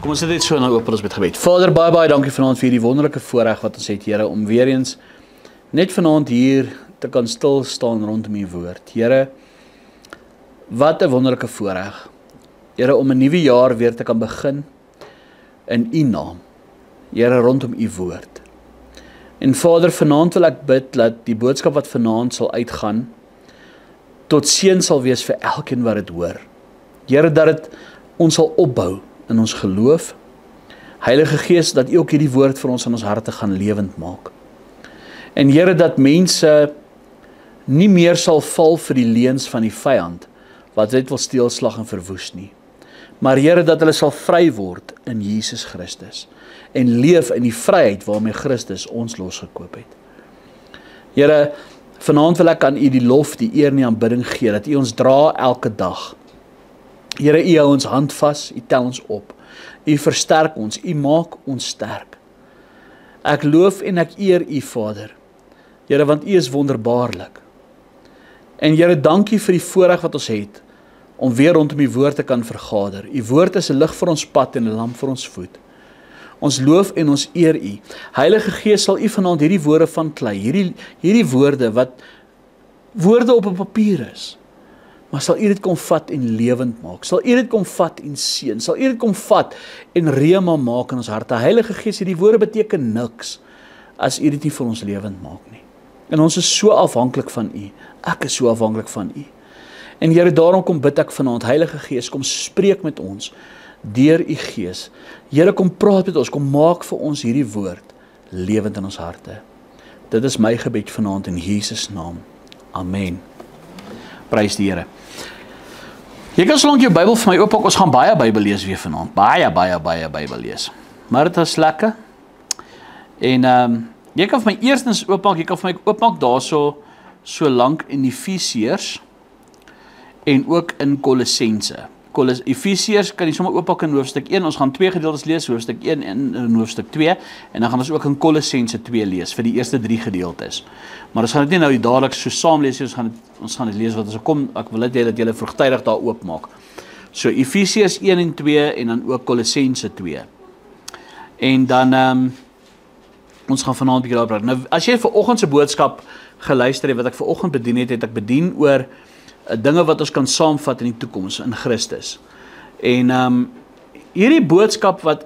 Kom ons sit net so en dan open ons met gebed. Vader, baie dankie vanaand vir die wonderlike voorreg wat ons het, Here, om weer eens net vanaand hier te kan stil staan rondom u woord. Here, wat 'n wonderlike voorreg. Here, om 'n nuwe jaar weer te kan begin in u naam. Here, rondom u woord. En Vader, vanaand wil ek bid dat die boodskap wat vanaand sal uitgaan tot seën sal wees vir elkeen wat dit hoor. Here, dat dit ons sal opbou in ons geloof. Heilige Gees, dat u ook hierdie woord vir ons in ons harte gaan lewend maak. En Here, dat mense nie meer sal val vir die leuns van die vyand, wat net wil steel, slag en verwoes nie. Maar Here, dat hulle sal vry word in Jesus Christus en leef in die vryheid waarmee Christus ons losgekoop het. Here, vanaand wil ek aan u die lof, die eer en die aanbidding gee, dat u ons dra elke dag. Here, u hou ons hand vas, u tel ons op, u versterk ons, u maak ons sterk. Ek loof en ek eer u, Vader. Here, want u is wonderbaarlik. En Here, dankie vir die voorreg wat ons het, om weer rondom u woord te kan vergader. U woord is 'n lig vir ons pad en 'n lamp vir ons voet. Ons loof en ons eer u. Heilige Gees, sal u vanaand hierdie woorde van klei, hierdie woorde wat woorde op 'n papier is, maar sal u dit kom vat en lewend maak, sal u dit kom vat en seën, sal u dit kom vat en rema maak in ons harte. Heilige Gees, hierdie woorde beteken niks as u dit nie vir ons lewend maak nie. En ons is so afhanklik van u. Ek is so afhanklik van u. En Here, daarom kom bid ek vanaand, Heilige Gees, kom spreek met ons deur u Gees. Here, kom praat met ons, kom maak vir ons hierdie woord lewend in ons harte. Dit is my gebed vanaand in Jesus naam. Amen. Prys die Here. Jy kan solank jou Bybel vir my oopmaak, ons gaan baie Bybel lees weer vanaand. Baie Bybel lees. Maar dit is lekker. En jy kan vir my eerstens oopmaak, jy kan vir my oopmaak daarso so lank in Efesiërs en ook in Kolossense. Efesiërs kan jy sommer oopmaak in hoofstuk 1, ons gaan 2 gedeeltes lees, hoofstuk 1 en hoofstuk 2, en dan gaan ons ook in Kolossense 2 lees, vir die eerste 3 gedeeltes. Maar ons gaan dit nie nou die dadelik so saam lees, ons gaan dit lees wat ons kom, ek wil net hê dat julle vroegtydig daar oopmaak. So Efesiërs 1 en 2, en dan ook Kolossense 2. En dan, ons gaan vanaand 'n bietjie daar praat. Nou, as jy vanoggend se boodskap geluister het, wat ek vanoggend bedien het, het ek bedien oor dinge wat ons kan saamvat in die toekoms in Christus. En hierdie boodskap wat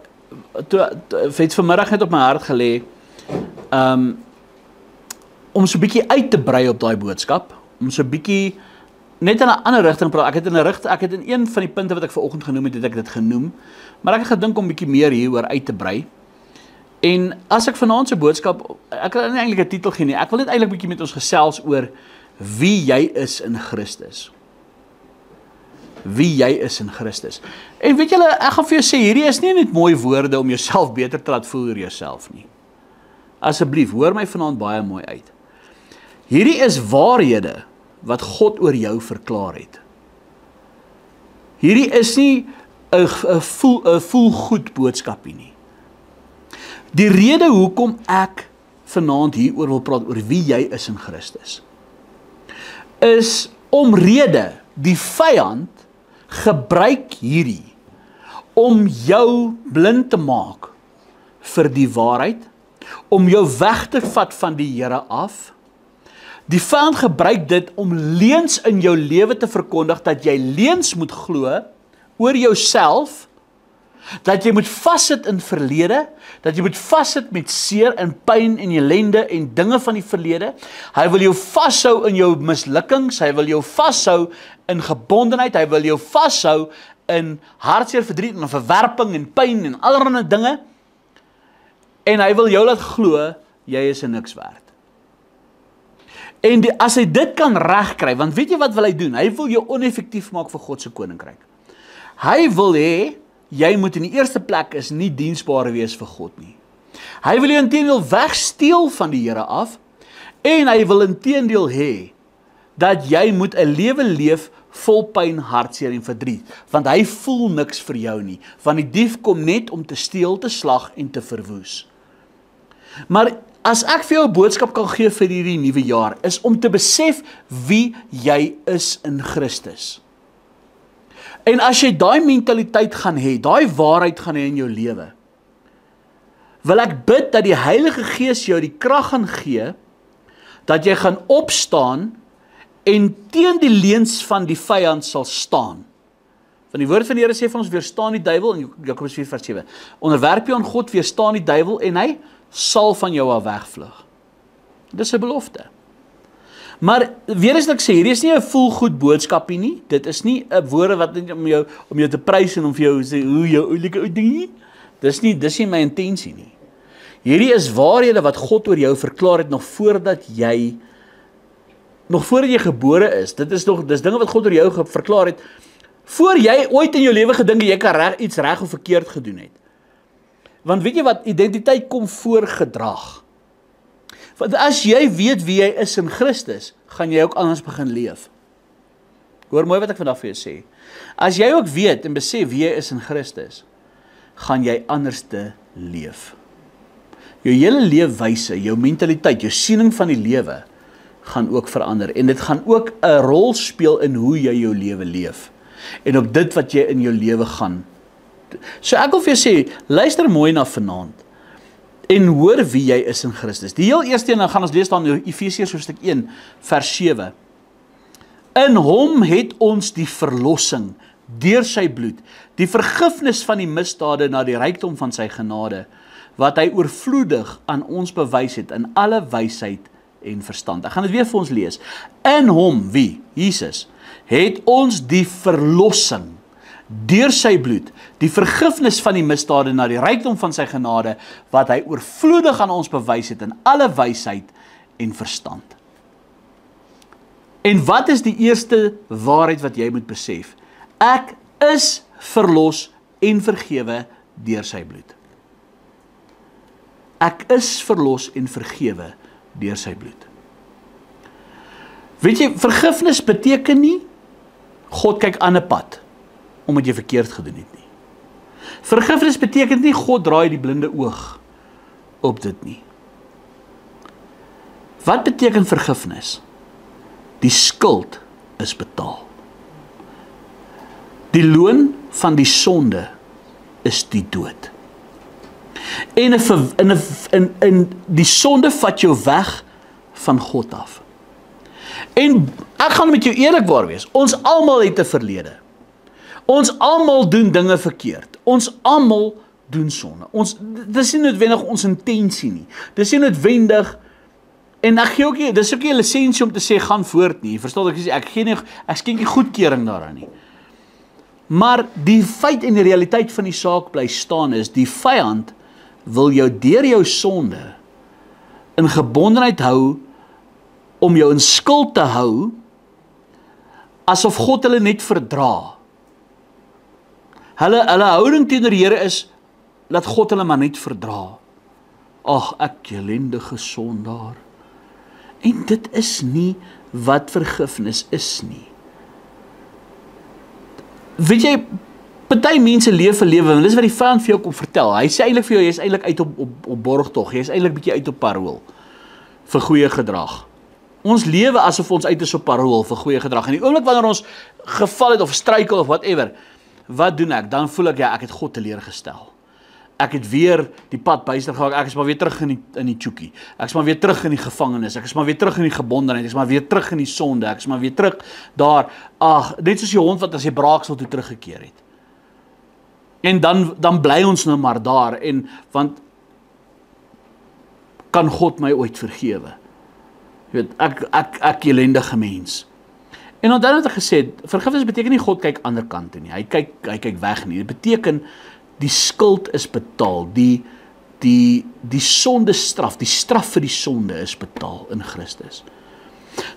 het vanmiddag net op my hart gelê, om so 'n bietjie uit te brei op daai boodskap, om so 'n bietjie net in 'n ander rigting praat. Ek het in een van die punte wat ek vanoggend genoem het ek dit genoem, maar ek het gedink om 'n bietjie meer hieroor uit te brei. En as ek vanaand se boodskap, ek wil nie eintlik 'n titel gee nie, ek wil net eintlik 'n bietjie met ons gesels oor wie jy is in Christus. Wie jy is in Christus. En weet julle, ek gaan vir jou sê, hierdie is nie net mooi woorde om jouself beter te laat voel oor jouself nie. Asseblief, hoor my vanaand baie mooi uit. Hierdie is waarhede wat God oor jou verklaar het. Hierdie is nie 'n voel goed boodskapie nie. Die rede hoekom ek vanaand hieroor wil praat, oor wie jy is in Christus, is omrede die vyand gebruik hierdie om jou blind te maak vir die waarheid, om jou weg te vat van die Here af. Die vyand gebruik dit om leuns in jou lewe te verkondig, dat jy leuns moet glo oor jouself, dat jy moet vassit in verlede, dat jy moet vassit met seer en pyn en ellende en dinge van die verlede. Hy wil jou vashou in jou mislukkings, hy wil jou vashou in gebondenheid, hy wil jou vashou in hartseer, verdriet en verwerping en pyn en allerlei dinge. En hy wil jou laat glo, jy is 'n niks werd. En as hy dit kan regkry, want weet jy wat wil hy doen? Hy wil jou oneffektief maak vir God se koninkryk. Hy wil hê, jy moet in die eerste plek is nie diensbaar wees vir God nie. Hy wil jou inteendeel wegsteel van die Here af, en hy wil inteendeel hê, dat jy moet 'n lewe leef vol pyn, hartseer en verdriet, want hy voel niks vir jou nie, want die dief kom net om te steel, te slag en te verwoes. Maar as ek vir jou 'n boodskap kan gee vir hierdie nuwe jaar, is om te besef wie jy is in Christus. En as jy daai mentaliteit gaan hê, daai waarheid gaan hê in jou lewe, wil ek bid dat die Heilige Gees jou die krag gaan gee, dat jy gaan opstaan en teen die leuns van die vyand sal staan. Want die woord van die Here sê vir ons, weerstaan die duiwel, in Jakobus 4 vers 7, onderwerp jou aan God, weerstaan die duiwel, en hy sal van jou af wegvlug. Dis 'n belofte. Maar weer eens ek sê, hierdie is nie 'n voelgoed boodskapie nie, dit is nie 'n woorde wat om jou te prys en om vir jou sê, hoe jou oulike ding nie, dis nie my intensie nie. Hierdie is waarhede wat God oor jou verklaar het, nog voordat jy gebore is. Dis dinge wat God oor jou verklaar het, voor jy ooit in jou lewe gedink jy kan iets reg of verkeerd gedoen het. Want weet jy wat, identiteit kom voor gedrag. Want as jy weet wie jy is in Christus, gaan jy ook anders begin leef. Hoor mooi wat ek vandag vir jou sê. As jy ook weet en besef wie jy is in Christus, gaan jy anders te leef. Jou hele leefwyse, jou mentaliteit, jou siening van die lewe, gaan ook verander. En dit gaan ook 'n rol speel in hoe jy jou lewe leef. En op dit wat jy in jou lewe gaan. So ek wil vir jou sê, luister mooi na vanaand. En hoor wie jy is in Christus. Die heel eerste een, dan gaan ons lees dan in Efesiërs hoofstuk 1, vers 7. In hom het ons die verlossing, deur sy bloed, die vergifnis van die misdade na die rykdom van sy genade, wat hy oorvloedig aan ons bewys het in alle wysheid en verstand. Ek gaan dit weer vir ons lees. In hom, wie? Jesus, het ons die verlossing, deur sy bloed, die vergifnis van die misdade na die rykdom van sy genade, wat hy oorvloedig aan ons bewys het in alle wysheid en verstand. En wat is die eerste waarheid wat jy moet besef? Ek is verlos en vergewe deur sy bloed. Ek is verlos en vergewe deur sy bloed. Weet jy, vergifnis beteken nie, God kyk aan 'n pad, omdat jy verkeerd gedoen het nie. Vergifnis beteken nie, God draai die blinde oog op dit nie. Wat beteken vergifnis? Die skuld is betaal. Die loon van die sonde is die dood. En die sonde vat jou weg van God af. En ek gaan met jou eerlikwaar wees, ons almal het 'n verlede. Ons almal doen dinge verkeerd. Ons almal doen sonde. Dis nie noodwendig ons intensie nie. Dis nie noodwendig, en ek gee ook nie, dis ook nie 'n lisensie om te sê, gaan voort nie. Verstaan wat ek sê, ek skenk nie goedkeuring daaraan nie. Maar die feit en die realiteit van die saak bly staan is, die vyand wil jou deur jou sonde in gebondenheid hou, om jou in skuld te hou, asof God hulle net verdra. Hulle houding teenoor die Here is, laat God hulle maar net verdra. Ag, ek ellendige sondaar. En dit is nie wat vergifnis is nie. Weet jy, party mense leef 'n lewe, en dis wat die vyand vir jou kom vertel. Hy sê eintlik vir jou, jy is eintlik uit op borgtog, jy is eintlik bietjie uit op parool vir goeie gedrag. Ons lewe asof ons uit is op parool vir goeie gedrag. En die oomblik wanneer ons geval het of struikel of whatever, wat doen ek? Dan voel ek, ja, ek het God teleurgestel. Ek het weer die pad byster geraak, ek is maar weer terug in die tjoekie. Ek is maar weer terug in die gevangenis, ek is maar weer terug in die gebondenheid, ek is maar weer terug in die sonde, ek is maar weer terug daar. Ag, net soos die hond wat as hy braaksel toe teruggekeer het. En dan bly ons nou maar daar, want kan God my ooit vergewe? Jy weet, ek elendige mens. En dan het ek gesê, vergifnis beteken nie God kyk ander kant toe nie. Hy kyk weg nie. Dit beteken die skuld is betaal. Die sonde straf, die straf vir die sonde is betaal in Christus.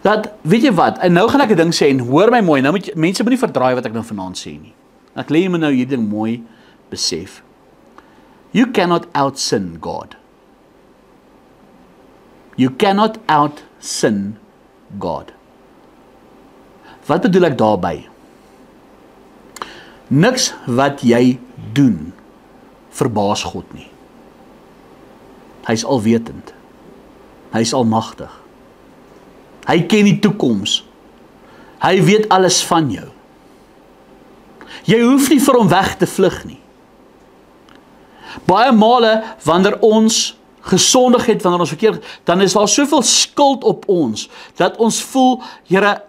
Dat, weet jy wat? En nou gaan ek 'n ding sê, en hoor my mooi, nou mense moet nie verdraai wat ek nou vanaand sê nie. Ek lê my nou hierdie ding mooi besef. You cannot out-sin God. You cannot out-sin God. Wat bedoel ek daarby? Niks wat jy doen verbaas God nie. Hy is alwetend. Hy is almagtig. Hy ken die toekoms. Hy weet alles van jou. Jy hoef nie vir hom weg te vlug nie. Baie male, wanneer ons gesondig het, wanneer ons verkeerd, dan is daar soveel skuld op ons, dat ons voel, Here,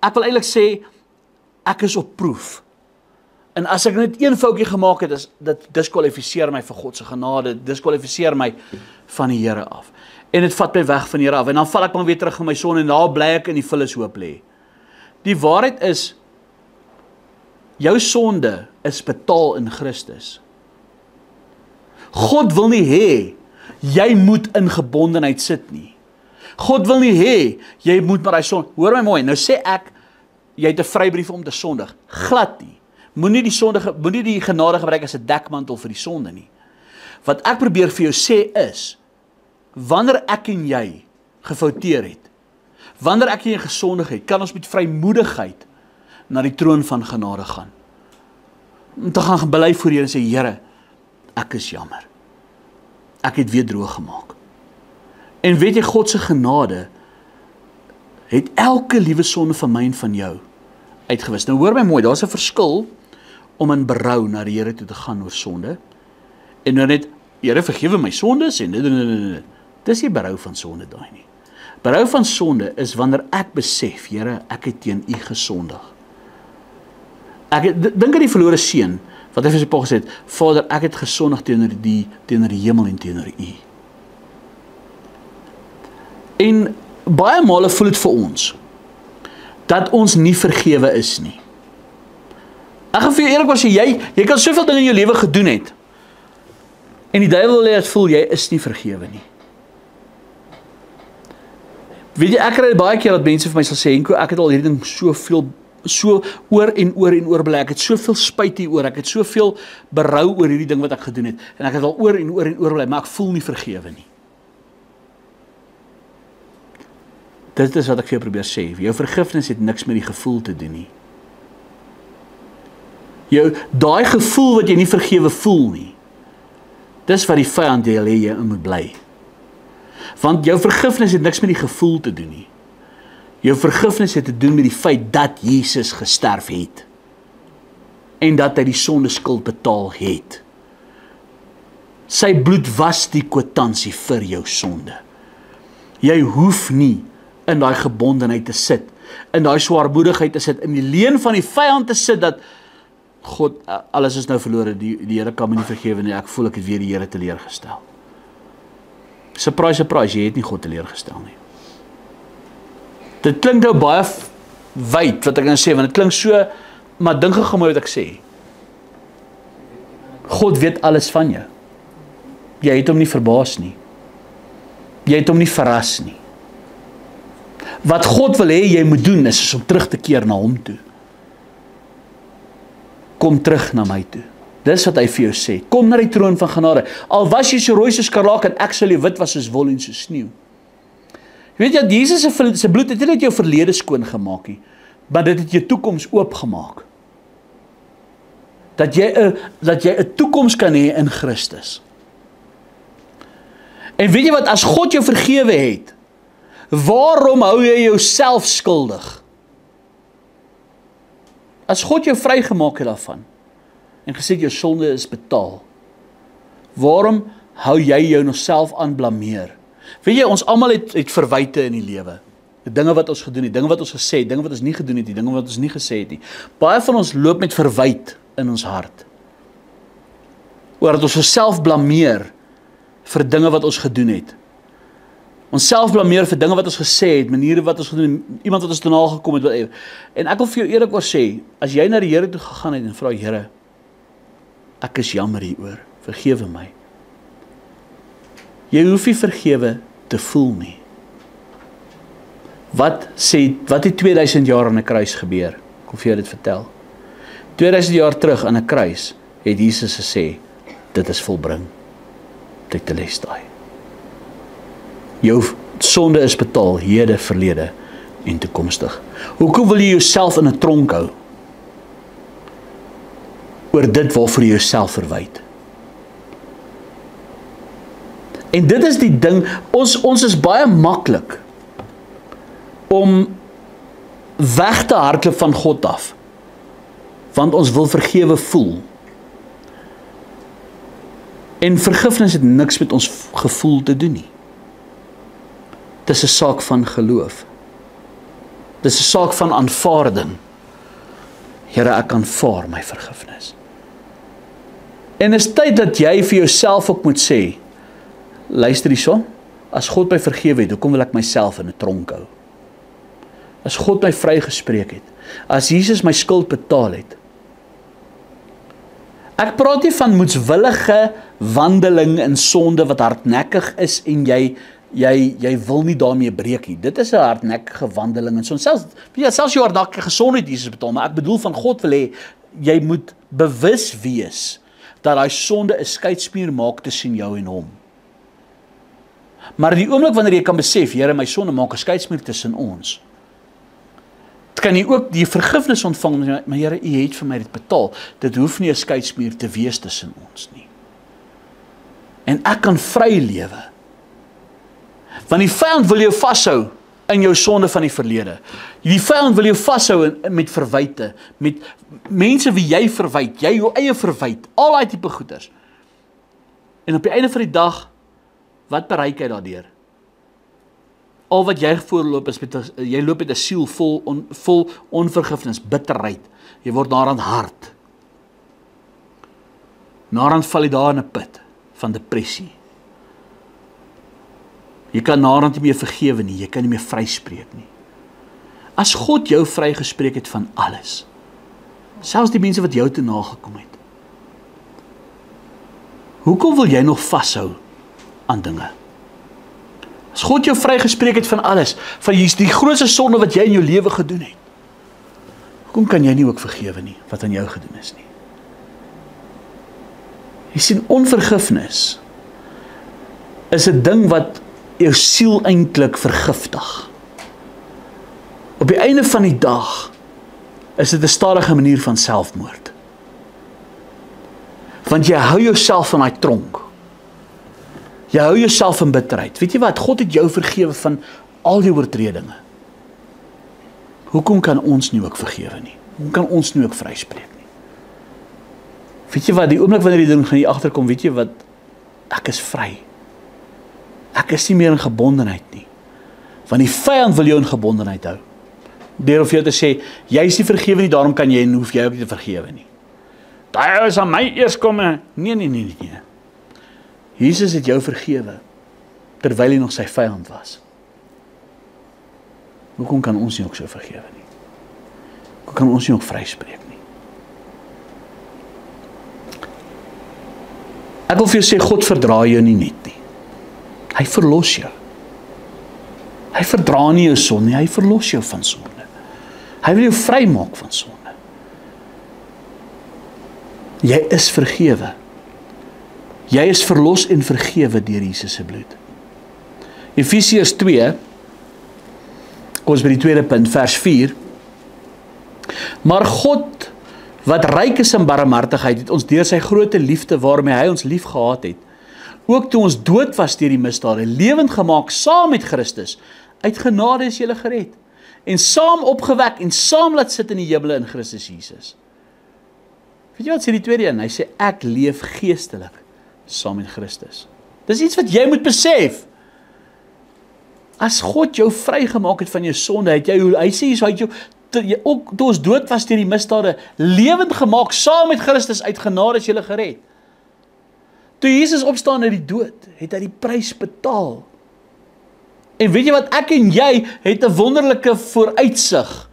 ek wil eintlik sê, ek is op proef. En as ek net een foutjie gemaak het, dit diskwalifiseer my vir God se genade, diskwalifiseer my van die Here af. En dit vat my weg van die Here af, en dan val ek maar weer terug in my sonde, en daar bly ek in die vullis hoop lê. Die waarheid is, jou sonde is betaal in Christus. God wil nie hê, jy moet in gebondenheid sit nie. God wil nie hê, jy moet maar hy sonde. Hoor my mooi, nou sê ek, jy het 'n vrybrief om te sondig. Glad nie. Moenie die genade gebruik as 'n dekmantel vir die sonde nie. Wat ek probeer vir jou sê is, wanneer ek en jy gefouteer het, wanneer ek en jy gesondig het, kan ons met vrymoedigheid na die troon van genade gaan. Om te gaan bely voor Here en sê, Here, ek is jammer. Ek het weer droog gemaak. En weet jy, God se genade het elke liewe sonde van my en van jou uitgewis. Nou hoor my mooi, daar's 'n verskil om in berou na die Here toe te gaan oor sonde, en nou net, Here, vergewe my sondes, en nee. Dis nie berou van sonde daai nie. Berou van sonde is wanneer ek besef, Here, ek het teen U gesondig. Dink aan die verlore seun, wat hy vir sy pa gesê het, Vader, ek het gesondig teenoor die hemel en teenoor U. En baie male voel dit vir ons, dat ons nie vergewe is nie. Ek gaan vir jou eerlik sê, jy kan soveel dinge in jou lewe gedoen het, en die duiwel wil hê dat voel, jy is nie vergewe nie. Weet jy, ek kry baie keer dat mense vir my sal sê, Henko, ek het al hierdie ding so oor en oor bely, ek het soveel spyt hieroor, ek het soveel berou oor hierdie ding wat ek gedoen het, en ek het al oor en oor bely, maar ek voel nie vergewe nie. Dit is wat ek vir jou probeer sê, jou vergifnis het niks met die gevoel te doen nie. Daai gevoel wat jy nie vergewe voel nie, dis wat die vyand wil hê jy in moet bly. Want jou vergifnis het niks met die gevoel te doen nie. Jou vergifnis het te doen met die feit dat Jesus gesterf het. En dat hy die sondeskuld betaal het. Sy bloed was die kwitansie vir jou sonde. Jy hoef nie in daai gebondenheid te sit, in daai swaarmoedigheid te sit, in die leuen van die vyand te sit, dat God, alles is nou verlore, die Here kan my nie vergewe nie, ek voel ek het weer die Here teleurgestel. Surprise, jy het nie God teleurgestel nie. Dit klink nou baie wyd wat ek nou sê, want dit klink so, maar dink gou mooi wat ek sê. God weet alles van jou. Jy het hom nie verbaas nie. Jy het hom nie verras nie. Wat God wil hê jy moet doen is om terug te keer na hom toe. Kom terug na my toe. Dis wat hy vir jou sê. Kom na die troon van genade. Al was jy so rooi soos skarlaak en ek sal jou wit was soos wol en soos sneeu. Jy weet jy, Jesus se bloed het nie net jou verlede skoon gemaak nie, maar dit het jou toekoms oopgemaak. Dat jy 'n toekoms kan hê in Christus. En weet jy wat, as God jou vergewe het, waarom hou jy jouself skuldig? As God jou vrygemaak het daarvan, en gesê jou sonde is betaal, waarom hou jy jou nog self aan blameer? Weet jy, ons almal het verwyte in die lewe. Dinge wat ons gedoen het, dinge wat ons gesê het, dinge wat ons nie gedoen het, dinge wat ons nie gesê het nie. Baie van ons loop met verwyte in ons hart. Oor dat ons osself blameer vir dinge wat ons gedoen het. Ons self blameer vir dinge wat ons gesê het, maniere wat ons gedoen het, iemand wat ons te na gekom het. En ek wil vir jou eerlik sê, as jy na die Here toe gegaan het en vra, Here, ek is jammer hieroor, vergewe my. Jy hoef nie vergewe te voel nie. Wat het 2000 jaar aan 'n kruis gebeur? Ek wil vir jou dit vertel. 2000 jaar terug aan 'n kruis het Jesus gesê, dit is volbring. Tetelestai. Jou sonde is betaal, hede, verlede en toekomstig. Hoekom wil jy jouself in 'n tronk hou? Oor dit waarvoor jy jouself verwyd. En dit is die ding, ons is baie maklik om weg te hardloop van God af. want ons wil vergewe voel. En vergifnis het niks met ons gevoel te doen nie. Dit is 'n saak van geloof. Dit is 'n saak van aanvaarding. Here, ek aanvaar my vergifnis. En is tyd dat jy vir jouself ook moet sê, luister hierso, as God my vergewe het, hoekom wil ek myself in 'n tronk hou? As God my vrygespreek het, as Jesus my skuld betaal het. Ek praat nie van moedswillige wandeling in sonde wat hardnekkig is en jy wil nie daarmee breek nie. Dit is 'n hardnekkige wandeling in sonde. Selfs jou hardnekkige gesondheid Jesus betaal, maar ek bedoel van God wil hê, jy moet bewus wees dat daai sonde 'n skeidsmuur maak tussen jou en hom. Maar die oomblik wanneer jy kan besef, Here, my sonde maak 'n skeidsmuur tussen ons, kan jy ook die vergifnis ontvang, maar Here, U het vir my dit betaal. Dit hoef nie 'n skeidsmuur te wees tussen ons nie. En ek kan vry lewe. Want die vyand wil jou vashou in jou sonde van die verlede. Die vyand wil jou vashou met verwyte, met mense wie jy verwyd, jy jou eie verwyd, al daai tipe goeders. En op die einde van die dag, wat bereik jy daardeur? Al wat jy voorloop is, jy loop met 'n siel vol onvergifnis, bitterheid. Jy word daaraan hard. Daaraan val jy daar in 'n put van depressie. Jy kan naderhand nie meer vergewe nie, jy kan nie meer vryspreek nie. As God jou vrygespreek het van alles, selfs die mense wat jou te nagekom het, hoekom wil jy nog vashou aan dinge? As God jou vrygespreek het van alles, van die grootste sonde wat jy in jou lewe gedoen het, hoekom kan jy nie ook vergewe nie, wat aan jou gedoen is nie? Jy sien, onvergifnis is 'n ding wat jou siel eintlik vergiftig. Op die einde van die dag is dit 'n stadige manier van selfmoord. Want jy hou jouself in daai tronk. Jy hou jouself in bitterheid. Weet jy wat? God het jou vergewe van al die oortredinge. Hoekom kan ons nie ook vergewe nie? Hoekom kan ons nie ook vryspreek nie? Weet jy wat? Die oomblik wanneer jy ding gaan jy agterkom, weet jy wat? Ek is vry. Ek is nie meer in gebondenheid nie. Want die vyand wil jou in gebondenheid hou. Deur of jou te sê, jy is nie vergewe nie, daarom kan jy en hoef jy ook nie te vergewe nie. Daai is aan my eers kom. Nee. Jesus het jou vergewe, terwyl hy nog sy vyand was. Hoekom kan ons nie ook so vergewe nie? Hoekom kan ons nie ook vryspreek nie? Ek wil vir jou sê, God verdra jou nie net nie. Hy verlos jou. Hy verdra nie jou sonde nie, hy verlos jou van sonde. Hy wil jou vrymaak van sonde. Jy is vergewe. Jy is verlos en vergewe deur Jesus se bloed. Efesiërs 2, kom ons by die tweede punt, vers 4. Maar God, wat ryk is in barmhartigheid, het ons deur sy groote liefde waarmee hy ons lief gehad het, ook toe ons dood was deur die misdade, lewend gemaak saam met Christus. Uit genade is julle gered. En saam opgewek en saam laat sit in die hemele in Christus Jesus. Weet jy wat sê die tweede een? Hy sê, ek leef geestelik saam met Christus. Dis iets wat jy moet besef. As God jou vrygemaak het van jou sonde, hy sê hy het jou, ook toe ons dood was deur die misdade, lewend gemaak saam met Christus, uit genade is julle gered. Toe Jesus opstaan uit die dood, het hy die prys betaal. En weet jy wat, ek en jy het 'n wonderlike vooruitsig.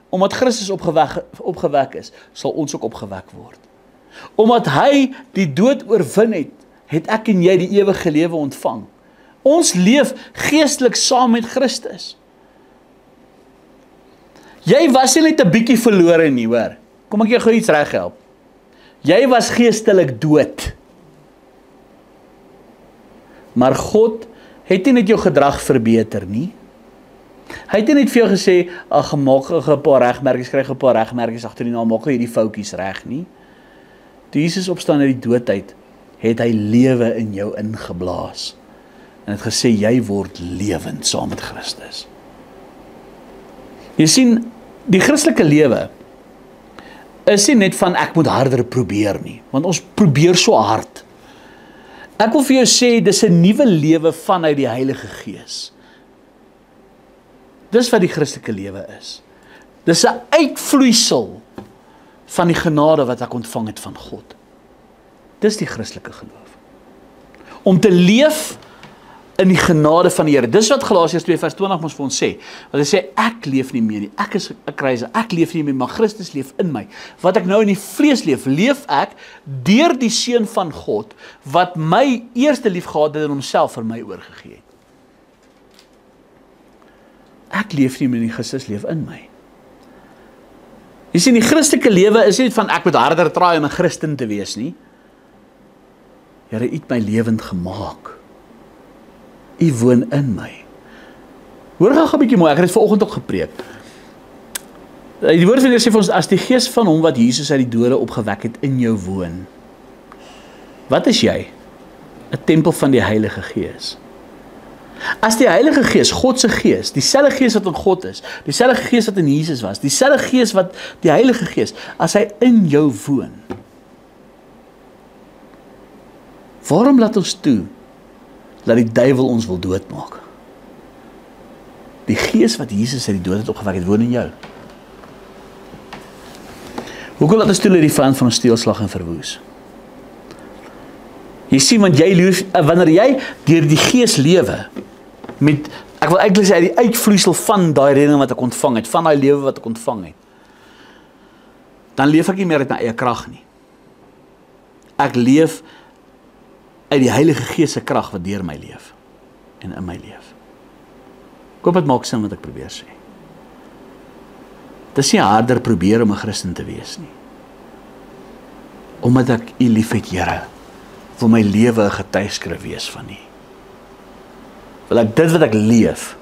Omdat Christus opgewek is, sal ons ook opgewek word. Omdat hy die dood oorwin het, het ek en jy die ewige lewe ontvang. Ons leef geestelik saam met Christus. Jy was nie net 'n bietjie verlore nie, hoor. Kom ek jou gou iets reghelp. Jy was geestelik dood. Maar God het nie net jou gedrag verbeter nie. Hy het nie net vir jou gesê, ag, maak 'n paar regmerkies, kry 'n paar regmerkies agter die naam, maak hierdie foutjies reg nie. Toe Jesus opstaan uit die dood uit, het hy lewe in jou ingeblaas. En het gesê, jy word lewend saam met Christus. Jy sien, die Christelike lewe is nie net van ek moet harder probeer nie, want ons probeer so hard. Ek wil vir jou sê, dis 'n nuwe lewe vanuit die Heilige Gees. Dis wat die Christelike lewe is. Dis 'n uitvloeisel van die genade wat ek ontvang het van God. Dis die Christelike geloof. Om te leef in die genade van die Here. Dis wat Galasiërs 2 vers 20 ons vir ons sê. Want hy sê, ek leef nie meer nie. Ek is 'n kruiser. Ek leef nie meer, maar Christus leef in my. Wat ek nou in die vlees leef, leef ek deur die Seun van God, wat my eerste lief gehad het en homself vir my oorgegee het. Ek leef nie meer nie, Christus leef in my. Jy sien, die Christelike lewe is nie van ek moet harder traai om 'n Christen te wees nie. Here, U het my lewend gemaak. U woon in my. Hoor gou 'n bietjie mooi, ek het dit vanoggend ook gepreek. Die woord van die Here sê vir ons, as die gees van hom wat Jesus uit die dode opgewek het in jou woon. Wat is jy? 'n Tempel van die Heilige Gees. As die Heilige Gees, God se Gees, dieselfde Gees wat in God is, dieselfde Gees wat in Jesus was, dieselfde Gees wat die Heilige Gees, as hy in jou woon, waarom laat ons toe dat die duiwel ons wil doodmaak? Die Gees wat Jesus uit die dood het opgewek het, woon in jou. Hoekom laat ons toe dat die vyand van ons steelslag en verwoes? Jy sien, want wanneer jy deur die Gees lewe, ek wil eintlik sê, die uitvloeisel van daai redding wat ek ontvang het, van daai lewe wat ek ontvang het, dan leef ek nie meer uit my eie krag nie. Ek leef uit die Heilige Gees se krag wat deur my leef en in my leef. Ek hoop dit maak sin wat ek probeer sê. Dit is nie harder probeer om 'n Christen te wees nie. Omdat ek U liefhet, Here, wil my lewe 'n getuieskrif wees van U. Wil ek dit wat ek leef,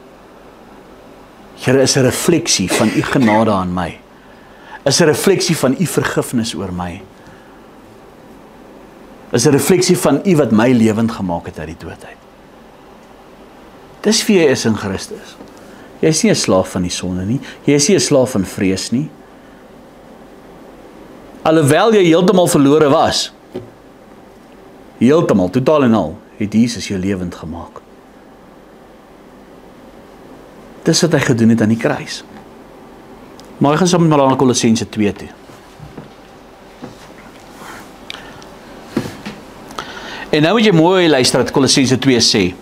Here, is 'n refleksie van U genade aan my. Is 'n refleksie van U vergifnis oor my. Is 'n refleksie van U wat my lewend gemaak het uit die dood uit. Dis wie jy is in Christus. Jy is nie 'n slaaf van die sonde nie. Jy is nie 'n slaaf van vrees nie. Alhoewel jy heeltemal verlore was, heeltemal, totaal en al, het Jesus jou lewend gemaak. Dis wat hy gedoen het aan die kruis. Maar ek gaan saam met my na Kolossense 2 toe. En nou moet jy mooi luister wat Kolossense 2 sê.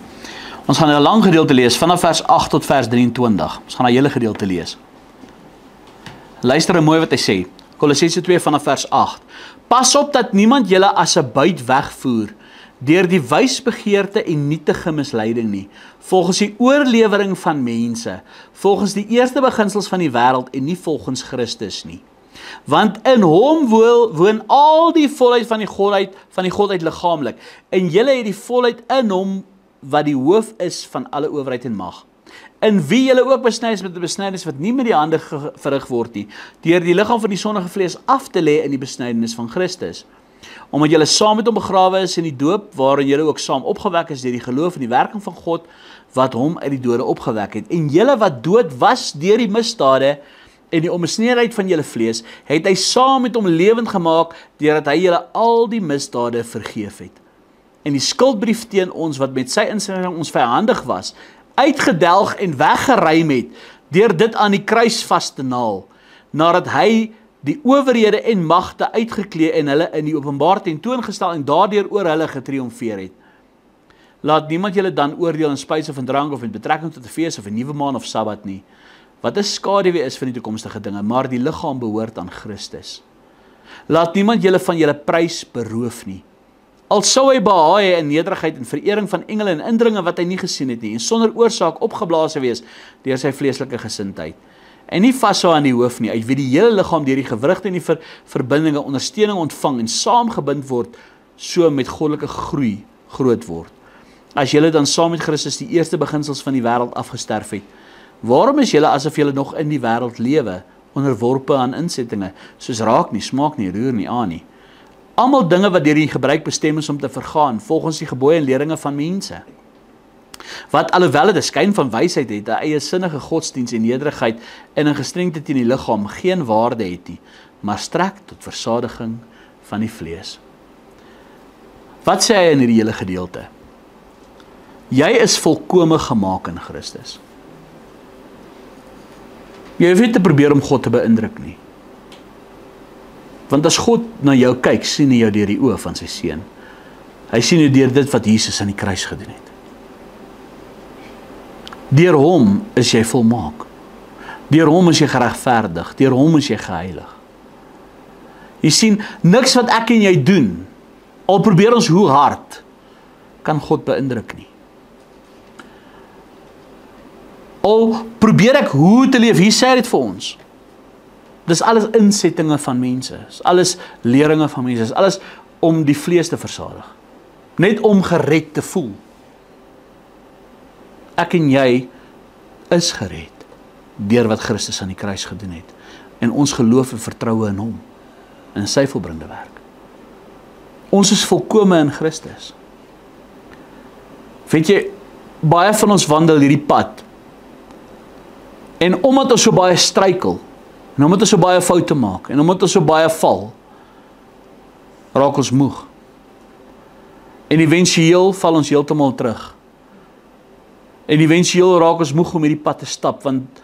Ons gaan 'n lang gedeelte lees, vanaf vers 8 tot vers 23. Ons gaan 'n hele gedeelte lees. Luister mooi wat hy sê. Kolossense 2 vanaf vers 8. Pas op dat niemand julle as 'n buit wegvoer deur die wysbegeerte en nietige misleiding nie, volgens die oorlewering van mense, volgens die eerste beginsels van die wêreld en nie volgens Christus nie. Want in hom woon al die volheid van die Godheid liggaamlik, en julle het die volheid in hom wat die hoof is van alle owerheid en mag. In wie julle ook besny is met 'n besnydenis wat nie met die hande verrig word nie, deur die liggaam van die sondige vlees af te lê in die besnydenis van Christus. Omdat julle saam met hom begrawe is in die doop, waarin julle ook saam opgewek is deur die geloof in die werking van God, wat hom uit die dode opgewek het. En julle wat dood was deur die misdade en die onbesneedheid van julle vlees, het hy saam met hom lewend gemaak, deurdat hy julle al die misdade vergeef het. En die skuldbrief teen ons, wat met sy instelling ons vyandig was, uitgedelg en weggeruim het, deur dit aan die kruis vas te naal, nadat hy die owerhede en magte uitgeklee en hulle in die openbaar tentoongestel en daardeur oor hulle getriomfeer het. Laat niemand julle dan oordeel in spyse van drank of in betrekking tot 'n fees of 'n nuwe maan of Sabbat nie, wat 'n skaduwee is van die toekomstige dinge, maar die liggaam behoort aan Christus. Laat niemand julle van julle prys beroof nie. Al sou hy behaai in nederigheid en verering van engele en indringe wat hy nie gesien het nie, en sonder oorsaak opgeblaas wees deur sy vleeslike gesindheid. En nie vashou aan die hoof nie, uit wie die hele liggaam deur die gewrigte en die verbindinge ondersteuning ontvang en saamgebind word, so met goddelike groei groot word. As julle dan saam met Christus die eerste beginsels van die wêreld afgesterf het, waarom is julle asof julle nog in die wêreld lewe, onderworpe aan insettinge, soos raak nie, smaak nie, roer nie, aan nie? Almal dinge wat deur die gebruik bestem is om te vergaan, volgens die gebooie en leringe van mense. Wat alhoewel dit 'n skyn van wysheid het, 'n eie sinnige godsdiens en nederigheid en 'n gestrengte teen die liggaam geen waarde het nie, maar strek tot versadiging van die vlees. Wat sê hy in hierdie hele gedeelte? Jy is volkome gemaak in Christus. Jy hoef nie te probeer om God te beïndruk nie. Want as God na jou kyk, sien hy jou deur die oë van sy seun. Hy sien jou deur dit wat Jesus aan die kruis gedoen het. Deur hom is jy volmaak. Deur hom is jy geregverdig. Deur hom is jy geheilig. Jy sien, niks wat ek en jy doen, al probeer ons hoe hard, kan God beïndruk nie. Al probeer ek hoe te leef, hier sê hy dit vir ons. Dis alles insettinge van mense, dis alles leringe van mense, dis alles om die vlees te versadig. Net om gered te voel. Ek en jy is gered deur wat Christus aan die kruis gedoen het. En ons geloof en vertroue in hom, in sy volbringde werk. Ons is volkome in Christus. Weet jy, baie van ons wandel hierdie pad. En omdat ons so baie struikel, en omdat ons so baie foute maak, en omdat ons so baie val, raak ons moeg. En eventueel val ons heeltemal terug. En eventueel raak ons moeg om hierdie pad te stap, want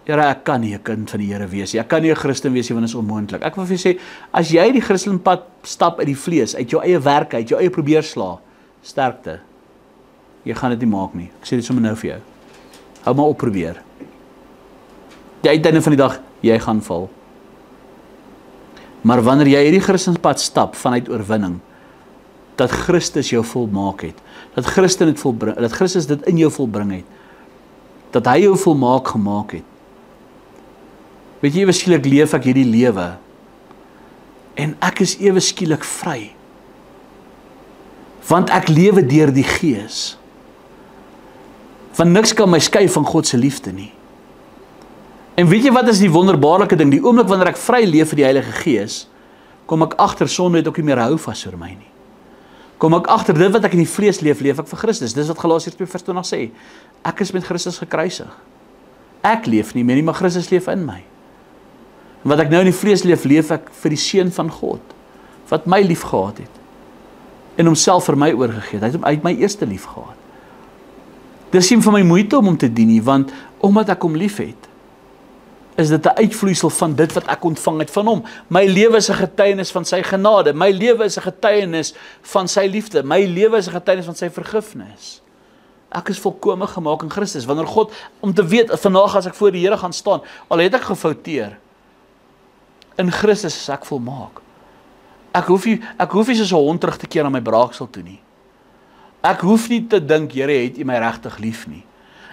Here, ek kan nie 'n kind van die Here wees nie. Ek kan nie 'n Christen wees nie, want dit is onmoontlik. Ek wil vir jou sê, as jy die Christenpad stap uit die vlees, uit jou eie werk, uit jou eie probeerslaa, sterkte. Jy gaan dit nie maak nie. Ek sê dit sommer nou vir jou. Hou maar op probeer. Die uiteinde van die dag, jy gaan val. Maar wanneer jy hierdie Christenpad stap vanuit oorwinning, dat Christus jou volmaak het, dat Christus dit in jou volbring het, dat hy jou volmaak gemaak het. Weet jy, ewe skielik leef ek hierdie lewe, en ek is ewe skielik vry, want ek lewe deur die Gees, want niks kan my skei van God se liefde nie. En weet jy wat is die wonderbaarlike ding, die oomblik wanneer ek vry leef vir die Heilige Gees, kom ek agter sonde het ook nie meer hou vas oor my nie. Kom ek agter dit wat ek in die vlees leef, leef ek vir Christus. Dis wat Galasiërs 2:20 sê. Ek is met Christus gekruisig. Ek leef nie meer nie, maar Christus leef in my. En wat ek nou in die vlees leef, leef ek vir die Seun van God, wat my lief gehad het, en homself vir my oorgegee het. Hy het my eerste lief gehad. Dis nie vir my moeite om hom te dien nie, want omdat ek hom lief het, is dit 'n uitvloeisel van dit wat ek ontvang het van hom. My lewe is 'n getuienis van sy genade. My lewe is 'n getuienis van sy liefde. My lewe is 'n getuienis van sy vergifnis. Ek is volkome gemaak in Christus. Wanneer God, om te weet, vandag as ek voor die Here gaan staan, al het ek gefouteer, in Christus is ek volmaak. Ek hoef nie soos 'n hond terug te keer na my braaksel toe nie. Ek hoef nie te dink, Here, het U my regtig lief nie.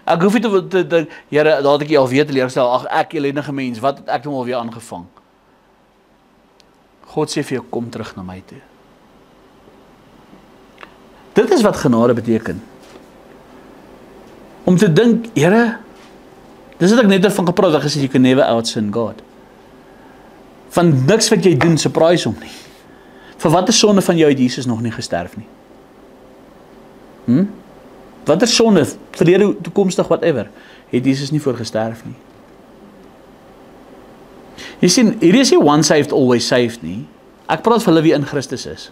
Ek hoef nie te dink, Here, laat ek U alweer teleurstel, ag ek ellendige mens, wat het ek nou alweer aangevang? God sê vir jou, kom terug na my toe. Dit is wat genade beteken. Om te dink, Here, dis wat ek net van gepraat het, gesê, you can never outsin God. Van niks wat jy doen, surprise hom nie. Vir watter sonde van jou het Jesus nog nie gesterf nie? Watter sonde, verlede, toekomstig, whatever, het Jesus nie voor gesterf nie. Jy sien, hier is nie one saved, always saved nie. Ek praat vir hulle wie in Christus is.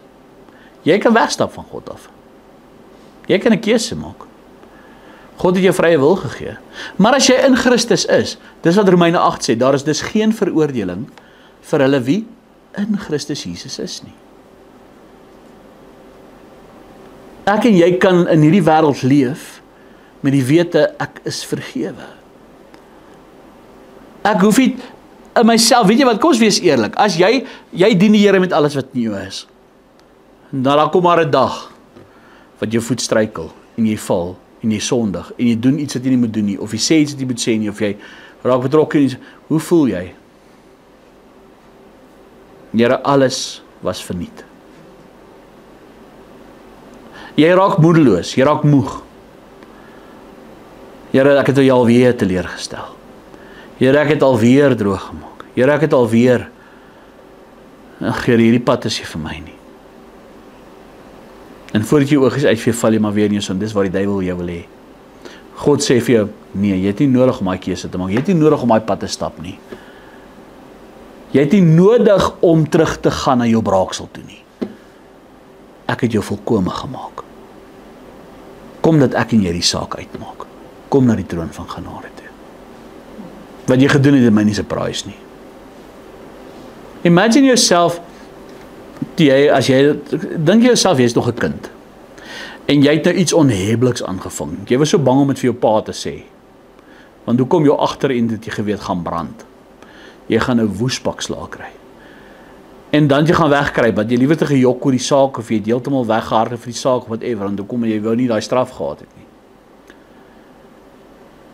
Jy kan wegstap van God af. Jy kan 'n keuse maak. God het jou vrye wil gegee. Maar as jy in Christus is, dis wat Romeine 8 sê, daar is dus geen veroordeling vir hulle wie in Christus Jesus is nie. Ek en jy kan in hierdie wêreld leef met die wete, ek is vergewe. Ek hoef nie in myself, weet jy wat, kom ons wees eerlik, as jy dien die Here met alles wat in jou is, dan kom maar 'n dag, wat jou voet struikel, en jy val, en jy sondig, en jy doen iets wat jy nie moet doen nie, of jy sê iets wat jy moet sê nie, of jy raak betrokke nie, hoe voel jy? Here, alles was verniet. Jy raak moedeloos, jy raak moeg. Here, ek het jou alweer teleurgestel. Here, ek het alweer droog gemaak. Here, ek het alweer, ag Here, hierdie pad is nie vir my nie. En voordat jy oogies uitvee, val jy maar weer in jou sonde, dis waar die duiwel jou wil hê. God sê vir jou, nee, jy het nie nodig om daai keuse te maak, jy het nie nodig om daai pad te stap nie. Jy het nie nodig om terug te gaan na jou braaksel toe nie. Ek het jou volkome gemaak. Kom dat ek en jy die saak uitmaak. Kom na die troon van genade toe. Wat jy gedoen het, het my nie surprise nie. Imagine yourself, dink jouself, jy is nog 'n kind. En jy het nou iets onhebliks aangevang. Jy was so bang om dit vir jou pa te sê. Want hoe kom jou agterin dat jy geweet gaan brand? Jy gaan 'n woespak slaag kry. En dan jy gaan wegkry, want jy liewer te gejok oor die saak, of jy het heeltemal weggehardloop vir die saak, whatever, en dan kom jy wou nie daai straf gehad het nie.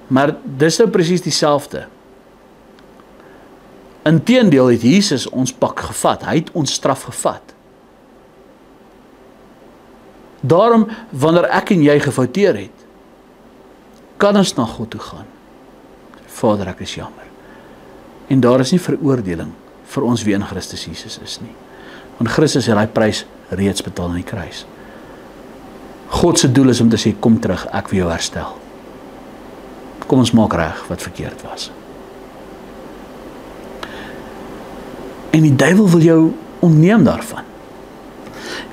Maar dis nou presies dieselfde. Inteendeel het Jesus ons pak gevat, hy het ons straf gevat. Daarom, wanneer ek en jy gefouteer het, kan ons na God toe gaan. Vader, ek is jammer. En daar is nie veroordeling vir ons wie in Christus Jesus is nie. Want Christus het daai prys reeds betaal aan die kruis. God se doel is om te sê, kom terug, ek wil jou herstel. Kom ons maak reg wat verkeerd was. En die duiwel wil jou ontneem daarvan.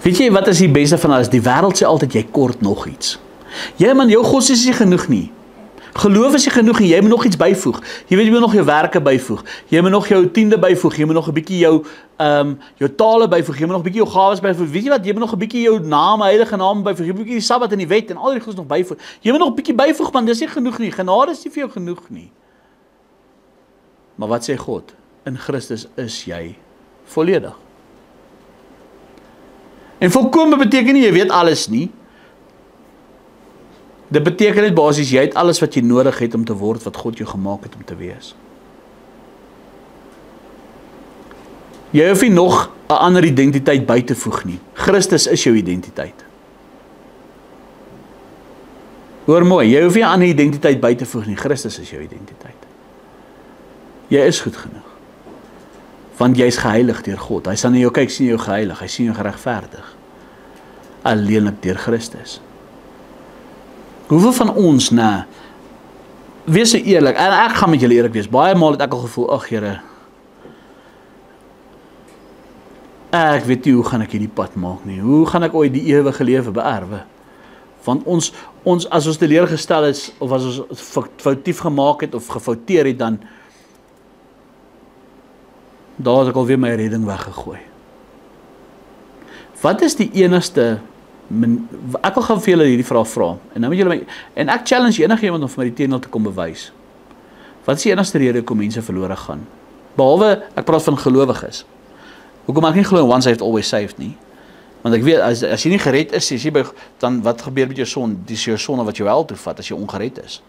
Weet jy wat is die beste van alles? Die wêreld sê altyd, jy kort nog iets. Jy man, jou godsdienst is nie genoeg nie. Geloof is nie genoeg nie, jy moet nog iets byvoeg. Jy weet, jy moet nog jou werke byvoeg. Jy moet nog jou tiende byvoeg. Jy moet nog 'n bietjie jou tale byvoeg. Jy moet nog 'n bietjie jou gawes byvoeg. Weet jy wat? Jy moet nog 'n bietjie jou naam, heilige naam byvoeg. Jy moet 'n bietjie die Sabbat en die wet en al die goed nog byvoeg. Jy moet nog 'n bietjie byvoeg, man, dis nie genoeg nie. Genade is nie vir jou genoeg nie. Maar wat sê God? In Christus is jy volledig. En volkome beteken nie jy weet alles nie. Dit beteken net basies jy het alles wat jy nodig het om te word wat God jou gemaak het om te wees. Jy hoef nie nog 'n ander identiteit by te voeg nie. Christus is jou identiteit. Hoor mooi, jy hoef nie 'n ander identiteit by te voeg nie. Christus is jou identiteit. Jy is goed genoeg. Want jy is geheilig deur God. Hy sal na jou kyk, sien jou geheilig, hy sien jou geregverdig. Alleenlik deur Christus. Hoeveel van ons, wees so eerlik, en ek gaan met julle eerlik wees, baie maal het ek al gevoel, ag Here, ek weet nie hoe gaan ek hierdie pad maak nie, hoe gaan ek ooit die ewige lewe beerwe? Want ons as ons teleurgestel is, of as ons foutief gemaak het, of gefouteer het, dan daar het ek alweer my redding weggegooi. Wat is die enigste, ek wil gaan vir julle hierdie vraag vra, en nou moet julle en ek challenge enige iemand om vir my die teendeel te kom bewys. Wat is die enigste rede hoekom mense verlore gaan? Behalwe, ek praat van gelowiges. Hoekom ek nie glo in once saved, always saved nie? Want ek weet, as jy nie gered is, dan wat gebeur met jou sonde? Dis jou sonde wat jou hel toe vat, as jy ongered is.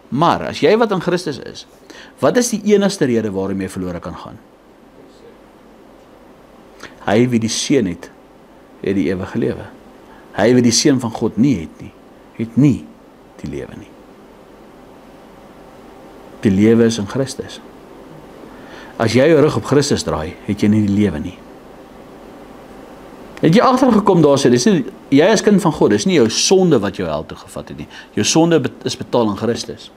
Maar, as jy wat in Christus is, wat is die enigste rede waarom jy verlore kan gaan? Hy wie die seun het die ewige lewe. Hy wie die seun van God nie het nie die lewe nie. Die lewe is in Christus. As jy jou rug op Christus draai, het jy nie die lewe nie. Het jy agtergekom daar sê, jy as kind van God, dis nie jou sonde wat jou hel toe gevat het nie. Jou sonde is betaal in Christus.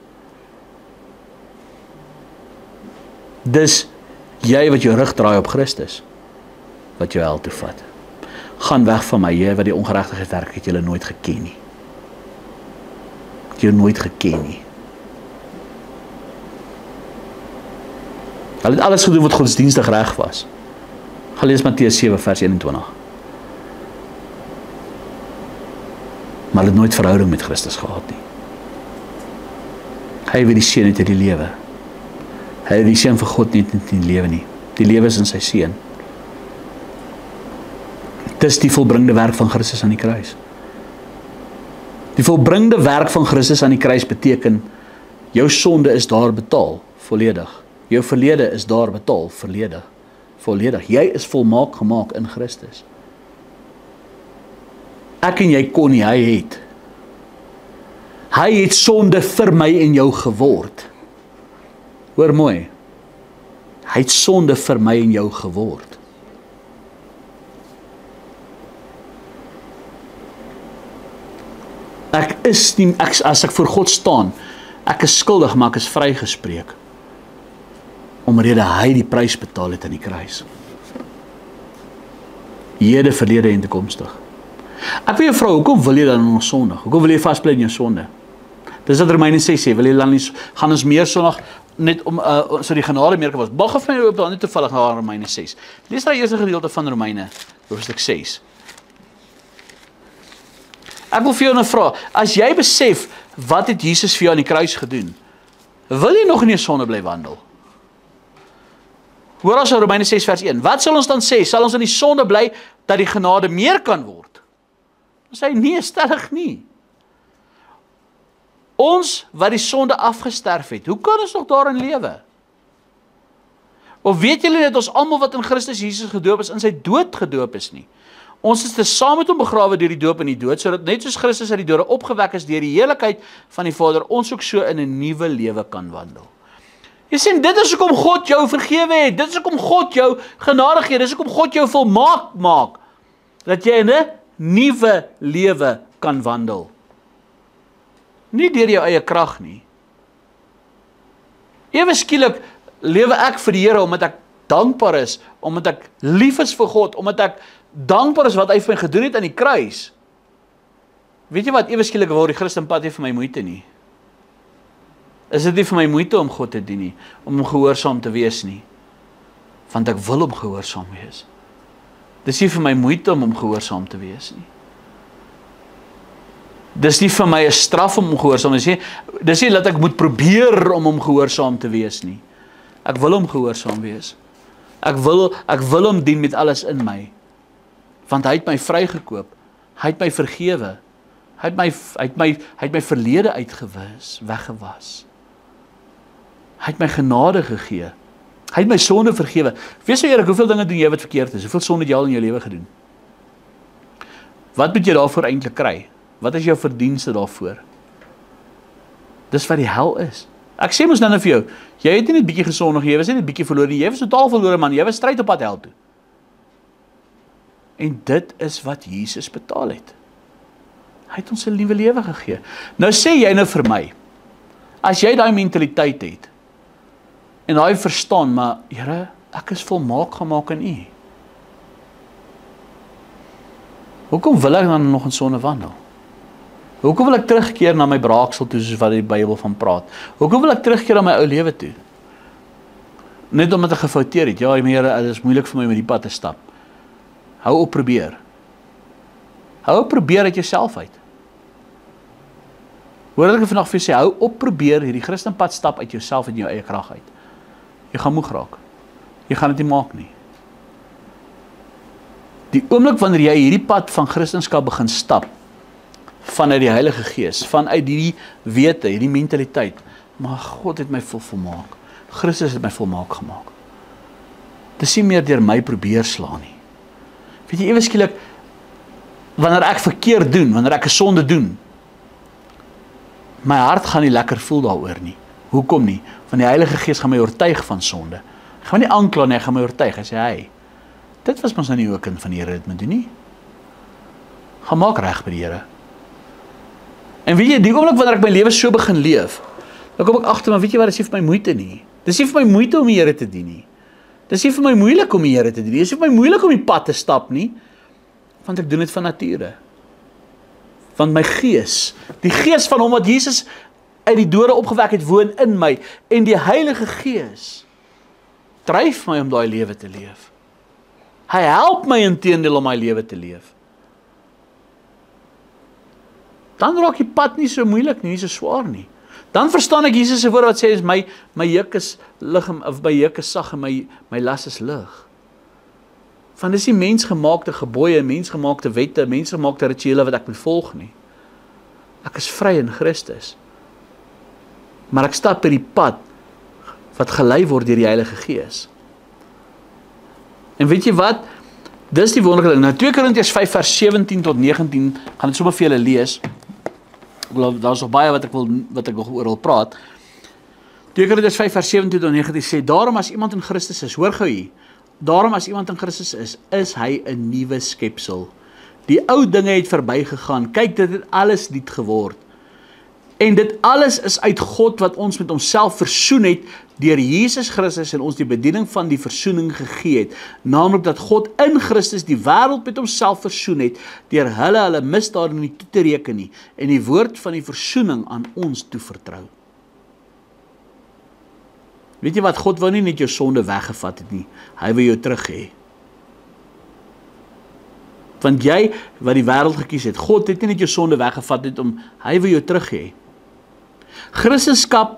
Dis jy wat jou rug draai op Christus, wat jou hel toe vat. Gaan weg van my, jy wat die ongeregtigheid werk, het julle nooit geken nie. Het julle nooit geken nie. Hulle het alles gedoen wat godsdienstig reg was. Gaan lees Matteus 7 vers 21. Maar hulle het nooit verhouding met Christus gehad nie. Hy wie die seun het die lewe. Hy wie die seun van God nie het die lewe nie. Die lewe is in sy seun. Dis die volbringde werk van Christus aan die kruis. Die volbringde werk van Christus aan die kruis beteken, jou sonde is daar betaal, volledig. Jou verlede is daar betaal, volledig. Jy is volmaak gemaak in Christus. Ek en jy kon nie, hy het. Hy het sonde vir my en jou geword. Hoor mooi. Hy het sonde vir my en jou geword. Ek is nie, as ek voor God staan, ek is skuldig, maar ek is vrygespreek. Omrede hy die prys betaal het aan die kruis. Hede, verlede en toekomstig. Ek wil jou vra, hoekom wil jy dan nog sondig? Hoekom wil jy vasbly in jou sonde? Dis wat Romeine 6 sê, wil jy dan nie, gaan ons meer sondig, net om, so die genade meer kan was. Bag af my op dan net toevallig na Romeine 6. Lees daar eerste gedeelte van Romeine, hoofstuk 6. Ek wil vir jou nou vra, as jy besef, wat het Jesus vir jou aan die kruis gedoen? Wil jy nog in die sonde bly wandel? Hoor ons in Romeine 6 vers 1. Wat sal ons dan sê? Sal ons in die sonde bly, dat die genade meer kan word? Dan sê hy, nee, stellig nie. Ons wat die sonde afgesterf het, hoe kan ons nog daarin lewe? Of weet julle dat ons almal wat in Christus Jesus gedoop is, in sy dood gedoop is nie? Ons is saam met hom begrawe deur die doop in die dood, sodat net soos Christus uit die dode opgewek is deur die heiligheid van die Vader, ons ook so in 'n nuwe lewe kan wandel. Jy sien, dit is hoekom God jou vergewe het, dit is hoekom God jou genadig het, dit is hoekom God jou volmaak maak, dat jy in 'n nuwe lewe kan wandel. Nie deur jou eie krag nie. Ewe skielik lewe ek vir die Here omdat ek dankbaar is, omdat ek lief is vir God, omdat ek dankbaar is wat hy vir my gedoen het aan die kruis. Weet jy wat, ewe skielik word die Christenpad nie vir my moeite nie. Is dit nie vir my moeite om God te dien nie, om hom gehoorsaam te wees nie, want ek wil hom gehoorsaam wees. Dis nie vir my moeite om hom gehoorsaam te wees nie. Dis nie vir my 'n straf om hom gehoorsaam te wees nie. Dis nie dat ek moet probeer om hom gehoorsaam te wees nie. Ek wil hom gehoorsaam wees. Ek wil hom dien met alles in my. Want hy het my vrygekoop. Hy het my vergewe. Hy het my verlede uitgewis, weggewas. Hy het my genade gegee. Hy het my sonde vergewe. Weet jy Erik, hoeveel dinge doen jy wat verkeerd is? Hoeveel sonde het jy al in jou lewe gedoen? Wat moet jy daarvoor eintlik kry? Wat is jou verdienste daarvoor? Dis wat die hel is. Ek sê mos nou vir jou, jy het nie net bietjie gesondig, jy was nie net bietjie verlore nie, jy was totaal verlore man, jy was stryd op pad hel toe. En dit is wat Jesus betaal het. Hy het ons 'n nuwe lewe gegee. Nou sê jy nou vir my, as jy daai mentaliteit het, en daai verstaan, maar Here, ek is volmaak gemaak in U. Hoekom wil ek dan nog in sonde wandel? Hoekom wil ek terugkeer na my braaksel toe, soos wat die Bybel van praat? Hoekom wil ek terugkeer na my ou lewe toe? Net omdat ek gefouteer het. Ja, Here, dit is moeilik vir my met die pad te stap. Hou op probeer. Hou op probeer uit jouself uit. Hoor dat ek vandag vir jou sê, hou op probeer hierdie Christenpad stap uit jouself en jou eie krag uit. Jy gaan moeg raak. Jy gaan dit nie maak nie. Die oomblik wanneer jy hierdie pad van Christendom begin stap, vanuit die Heilige Gees, vanuit die wete, hierdie mentaliteit, maar God het my volmaak. Christus het my volmaak gemaak. Dis nie meer deur my probeer slaan nie. Weet jy, ewe skielik, wanneer ek verkeerd doen, wanneer ek 'n sonde doen, my hart gaan nie lekker voel daaroor nie. Hoekom nie? Want die Heilige Gees gaan my oortuig van sonde. Hy gaan nie aankla nie, hy gaan my oortuig. Hy sê, hey, dit was mos nou nie hoe 'n kind van die Here dit moet doen nie. Gaan maak reg by die Here. En weet jy, die oomblik wanneer ek my lewe so begin leef, dan kom ek agter, maar weet jy wat, dis nie vir my moeite nie. Dis nie vir my moeite om die Here te dien nie. Dis nie vir my moeilik om die Here te dien nie. Dis nie vir my moeilik om die pad te stap nie, want ek doen dit van nature. Want my gees, die gees van hom wat Jesus uit die dode opgewek het, woon in my, en die Heilige Gees dryf my om daai lewe te leef. Hy help my inteendeel om my lewe te leef. Dan raak die pad nie so moeilik nie, nie so swaar nie. Dan verstaan ek Jesus se woord wat sê, is my juk is lig, of my juk is sag en my las is lig. Want dis nie mensgemaakte gebooie, mensgemaakte wette, mensgemaakte rituele wat ek moet volg nie. Ek is vry in Christus. Maar ek stap by die pad wat gelei word deur die Heilige Gees. En weet jy wat? Dis die wonderlike ding. Nou 2 Korintiërs 5 vers 17 tot 19, gaan dit sommer vir julle lees. Daar's nog baie wat ek nog oor wil praat. 2 Korintiërs 5 vers 17 tot 19 sê, daarom as iemand in Christus is, hoor gou hier, daarom as iemand in Christus is hy 'n nuwe skepsel. Die ou dinge het verbygegaan, kyk, dit het alles nuut geword. En dit alles is uit God wat ons met homself versoen het deur Jesus Christus en ons die bediening van die versoening gegee het, naamlik dat God in Christus die wêreld met homself versoen het, deur hulle misdade nie toe te reken nie, en die woord van die versoening aan ons toevertrou. Weet jy wat, God wou nie net jou sonde weggevat het nie, hy wil jou terug hê. Want jy, wat die wêreld gekies het, God het nie net jou sonde weggevat het, hy wil jou terug hê. Christendom,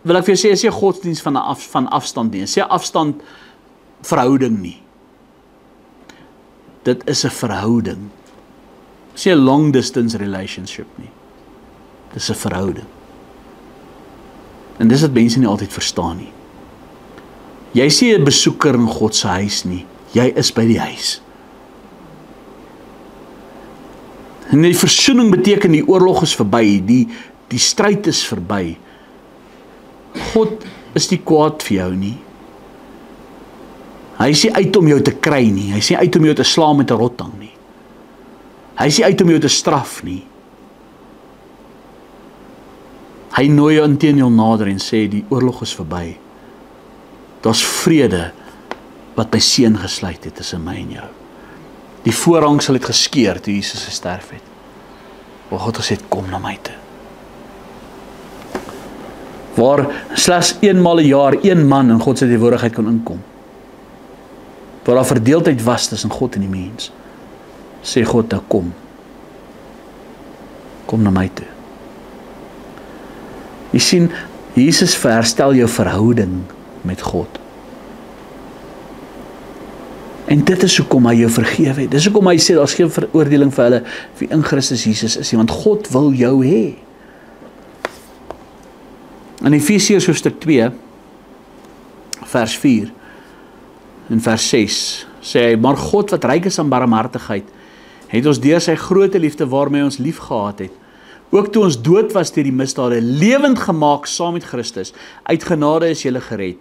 wil ek vir jou sê, is nie 'n godsdienst van afstand nie, is nie 'n afstand verhouding nie. Dit is 'n verhouding. Dit is nie 'n long distance relationship nie. Dit is 'n verhouding. En dis wat mense nie altyd verstaan nie. Jy is nie 'n besoeker in God se huis nie, jy is by die huis. En die versoening beteken die oorlog is verby, die stryd is verby. God is nie kwaad vir jou nie. Hy is nie uit om jou te kry nie, hy is nie uit om jou te slaan met 'n rottang nie. Hy is nie uit om jou te straf nie. Hy nooi jou inteendeel nader en sê, die oorlog is verby. Daar's vrede wat my seun gesluit het tussen my en jou. Die voorhangsel het geskeur toe Jesus gesterf het. Waar God gesê het, kom na my toe. Waar slegs eenmaal 'n jaar een man in God se teenwoordigheid kon inkom. Waar daar verdeeldheid was tussen God en die mens. Sê God, nou kom. Kom na my toe. Jy sien, Jesus herstel jou verhouding met God. En dit is hoekom hy jou vergewe het. Dis hoekom hy sê, daar's geen veroordeling vir hulle wie in Christus Jesus is nie, want God wil jou hê. In Efesiërs hoofstuk 2, vers 4 en vers 6, sê hy, maar God wat ryk is aan barmhartigheid, het ons deur sy groote liefde waarmee ons lief gehad het, ook toe ons dood was deur die misdade, lewend gemaak saam met Christus, uit genade is julle gered,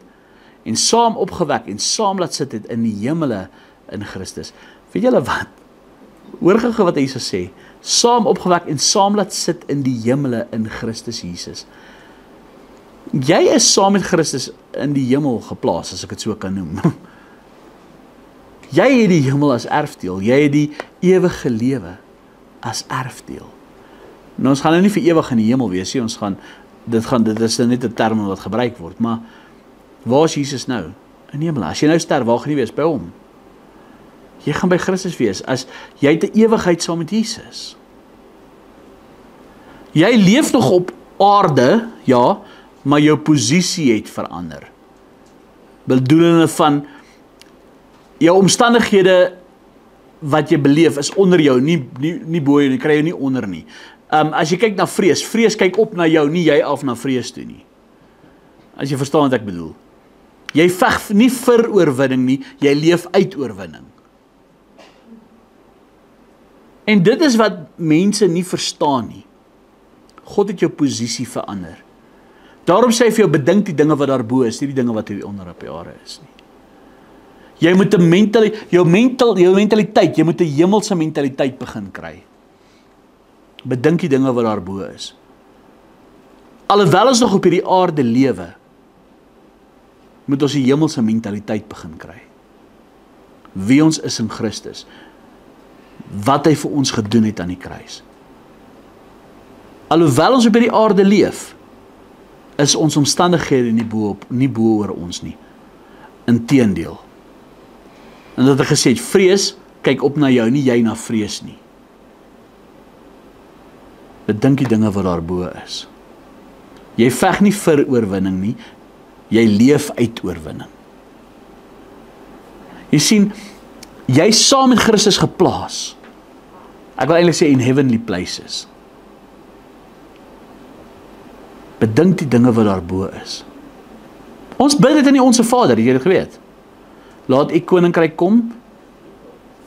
en saam opgewek en saam laat sit het in die hemele in Christus. Weet julle wat? Hoor gou wat hy sê, saam opgewek en saam laat sit in die hemele in Christus Jesus. Jy is saam met Christus in die hemel geplaas, as ek dit so kan noem. Jy het die hemel as erfdeel, jy het die ewige lewe as erfdeel. Nou ons gaan nou nie vir ewig in die hemel wees nie, dit is net 'n term wat gebruik word, maar waar is Jesus nou? In die hemel. As jy nou sterf, waar gaan jy wees? By hom. Jy gaan by Christus wees, as jy het 'n ewigheid saam met Jesus. Jy leef nog op aarde, ja, maar jou posisie het verander. Bedoelende van, jou omstandighede wat jy beleef is onder jou, nie bo jou nie, kry jou nie onder nie. As jy kyk na vrees kyk op na jou, nie jy af na vrees toe nie. As jy verstaan wat ek bedoel. Jy veg nie vir oorwinning nie, jy leef uit oorwinning. En dit is wat mense nie verstaan nie. God het jou posisie verander. Daarom sê hy vir jou, bedink die dinge wat daarbo is, nie die dinge wat hier onder op die aarde is nie. Jy moet jou mentaliteit, jy moet 'n hemelse mentaliteit begin kry. Bedink die dinge wat daarbo is. Alhoewel ons nog op hierdie aarde lewe, moet ons die hemelse mentaliteit begin kry. Wie ons is in Christus. Wat hy vir ons gedoen het aan die kruis. Alhoewel ons op hierdie aarde leef, is ons omstandighede nie bo oor ons nie. Inteendeel. En dat ek gesê het, vrees, kyk op na jou, nie jy na vrees nie. Bedink die dinge wat daarbo is. Jy veg nie vir oorwinning nie, jy leef uit oorwinning. Jy sien, jy is saam met Christus geplaas. Ek wil eintlik sê in heavenly places. Bedink die dinge wat daarbo is. Ons bid dit in die Onse Vader, het jy dit geweet? Laat u koninkryk kom,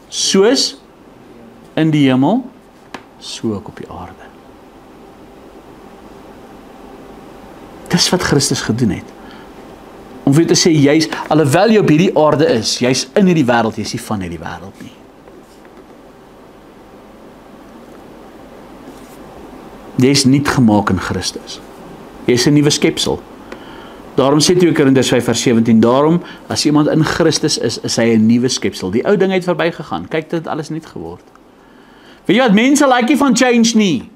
soos in die hemel, so ook op die aarde. Dis wat Christus gedoen het. Om vir jou te sê, jy's, alhoewel jy op hierdie aarde is, jy's in hierdie wêreld, jy's nie van hierdie wêreld nie. Jy's nuut gemaak in Christus. Jy's 'n nuwe skepsel. Daarom sê 2 Korintiërs 5:17, daarom, as iemand in Christus is hy 'n nuwe skepsel. Die ou ding het verbygegaan. Kyk, dit het alles nuut geword. Weet jy wat, mense like nie van change nie.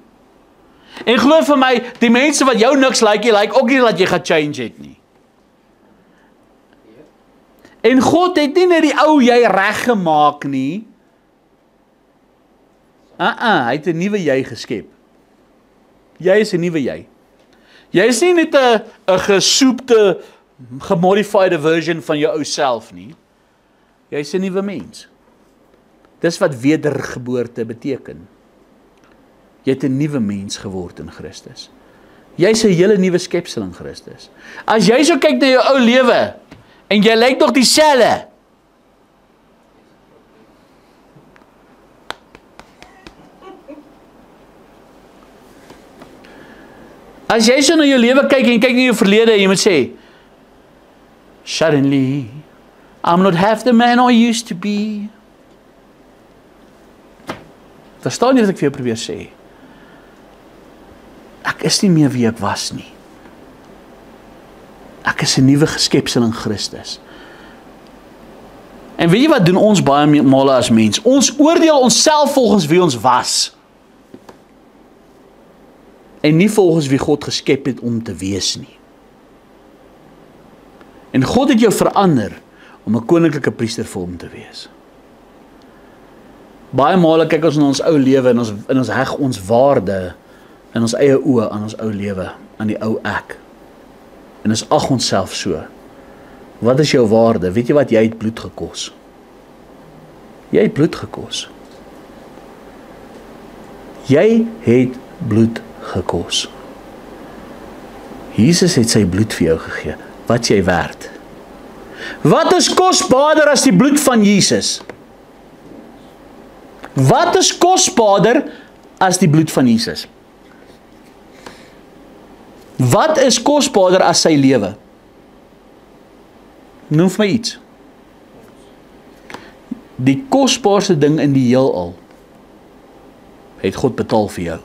En glo vir my, die mense wat jou niks like ook nie dat jy gaan change het nie. En God het nie net die ou jy reggemaak nie. Hy het 'n nuwe jy geskep. Jy is 'n nuwe jy. Jy is nie net 'n gesoepte, gemodified version van jou ou self nie. Jy is 'n nuwe mens. Dis wat wedergeboorte beteken. Jy het 'n nuwe mens geword in Christus. Jy's 'n hele nuwe skepsel in Christus. As jy so kyk na jou ou lewe en jy lyk nog dieselfde. As jy so na jou lewe kyk en kyk na jou verlede, jy moet sê, suddenly, I'm not half the man I used to be. Verstaan jy wat ek vir jou probeer sê? Ek is nie meer wie ek was nie. Ek is 'n nuwe geskepsel in Christus. En weet jy wat doen ons baie male as mens? Ons oordeel onsself volgens wie ons was. En nie volgens wie God geskep het om te wees nie. En God het jou verander om 'n koninklike priester vir hom te wees. Baie male kyk ons na ons ou lewe en ons heg ons waarde in ons eie oë aan ons ou lewe, aan die ou ek. En ons ag onsself so. Wat is jou waarde? Weet jy wat? Jy het bloed gekos. Jy het bloed gekos. Jy het bloed gekos. Jesus het sy bloed vir jou gegee. Wat jy werd? Wat is kosbaarder as die bloed van Jesus? Wat is kosbaarder as die bloed van Jesus? Wat is kosbaarder as sy lewe? Noem vir my iets. Die kosbaarste ding in die heelal het God betaal vir jou.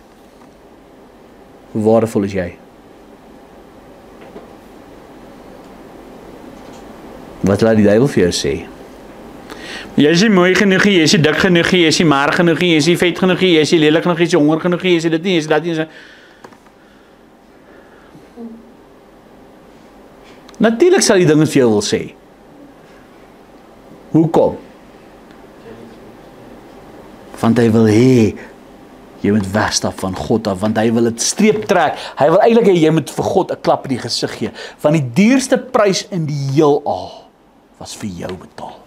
Hoe waardevol is jy? Wat laat die duiwel vir jou sê? Jy is nie mooi genoeg, jy is nie dik genoeg, jy is nie maar genoeg, jy is nie vet genoeg, jy is nie lelik genoeg, jy is nie honger genoeg, jy is nie dit nie, jy is dat nie. Natuurlik sal die dinge vir jou wil sê. Hoekom? Want hy wil hê jy moet wegstap van God af, want hy wil dit streep trek. Hy wil eintlik hê jy moet vir God 'n klap in die gesig gee, want die duurste prys in die heelal was vir jou betaal.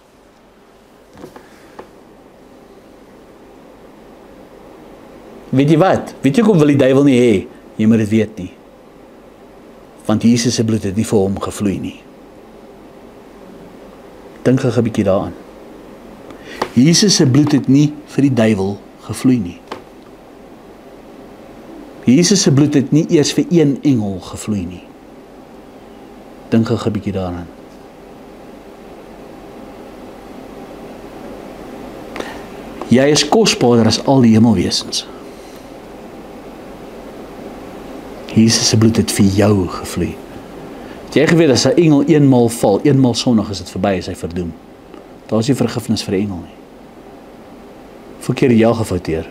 Weet jy wat? Weet jy hoekom wil die duiwel nie hê jy moet dit weet nie? Want Jesus se bloed het nie vir hom gevloei nie. Dink gou 'n bietjie daaraan. Jesus se bloed het nie vir die duiwel gevloei nie. Jesus se bloed het nie eers vir een engel gevloei nie. Dink gou 'n bietjie daaraan. Jy is kosbaarder as al die hemelwesens. Jesus se bloed het vir jou gevloei. Het jy geweet as 'n engel eenmaal val, eenmaal sondig is dit verby, is hy verdoem. Daar is nie vergifnis vir 'n engel nie. Verkeerde jy gefouteer.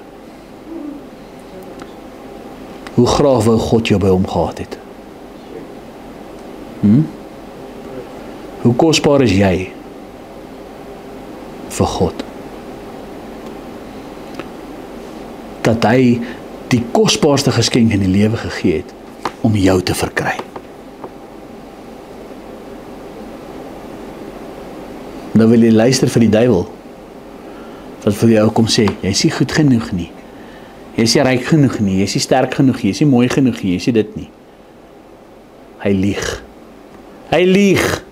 Hoe graag wou God jou by hom gehad het? Hoe kosbaar is jy vir God? Dat hy die kosbaarste geskenk in die lewe gegee het om jou te verkry. Nou wil jy luister vir die duiwel wat vir jou kom sê, jy is nie goed genoeg nie, jy is nie ryk genoeg nie, jy is nie sterk genoeg nie, jy is nie mooi genoeg nie, jy is nie dit nie. Hy lieg. Hy lieg.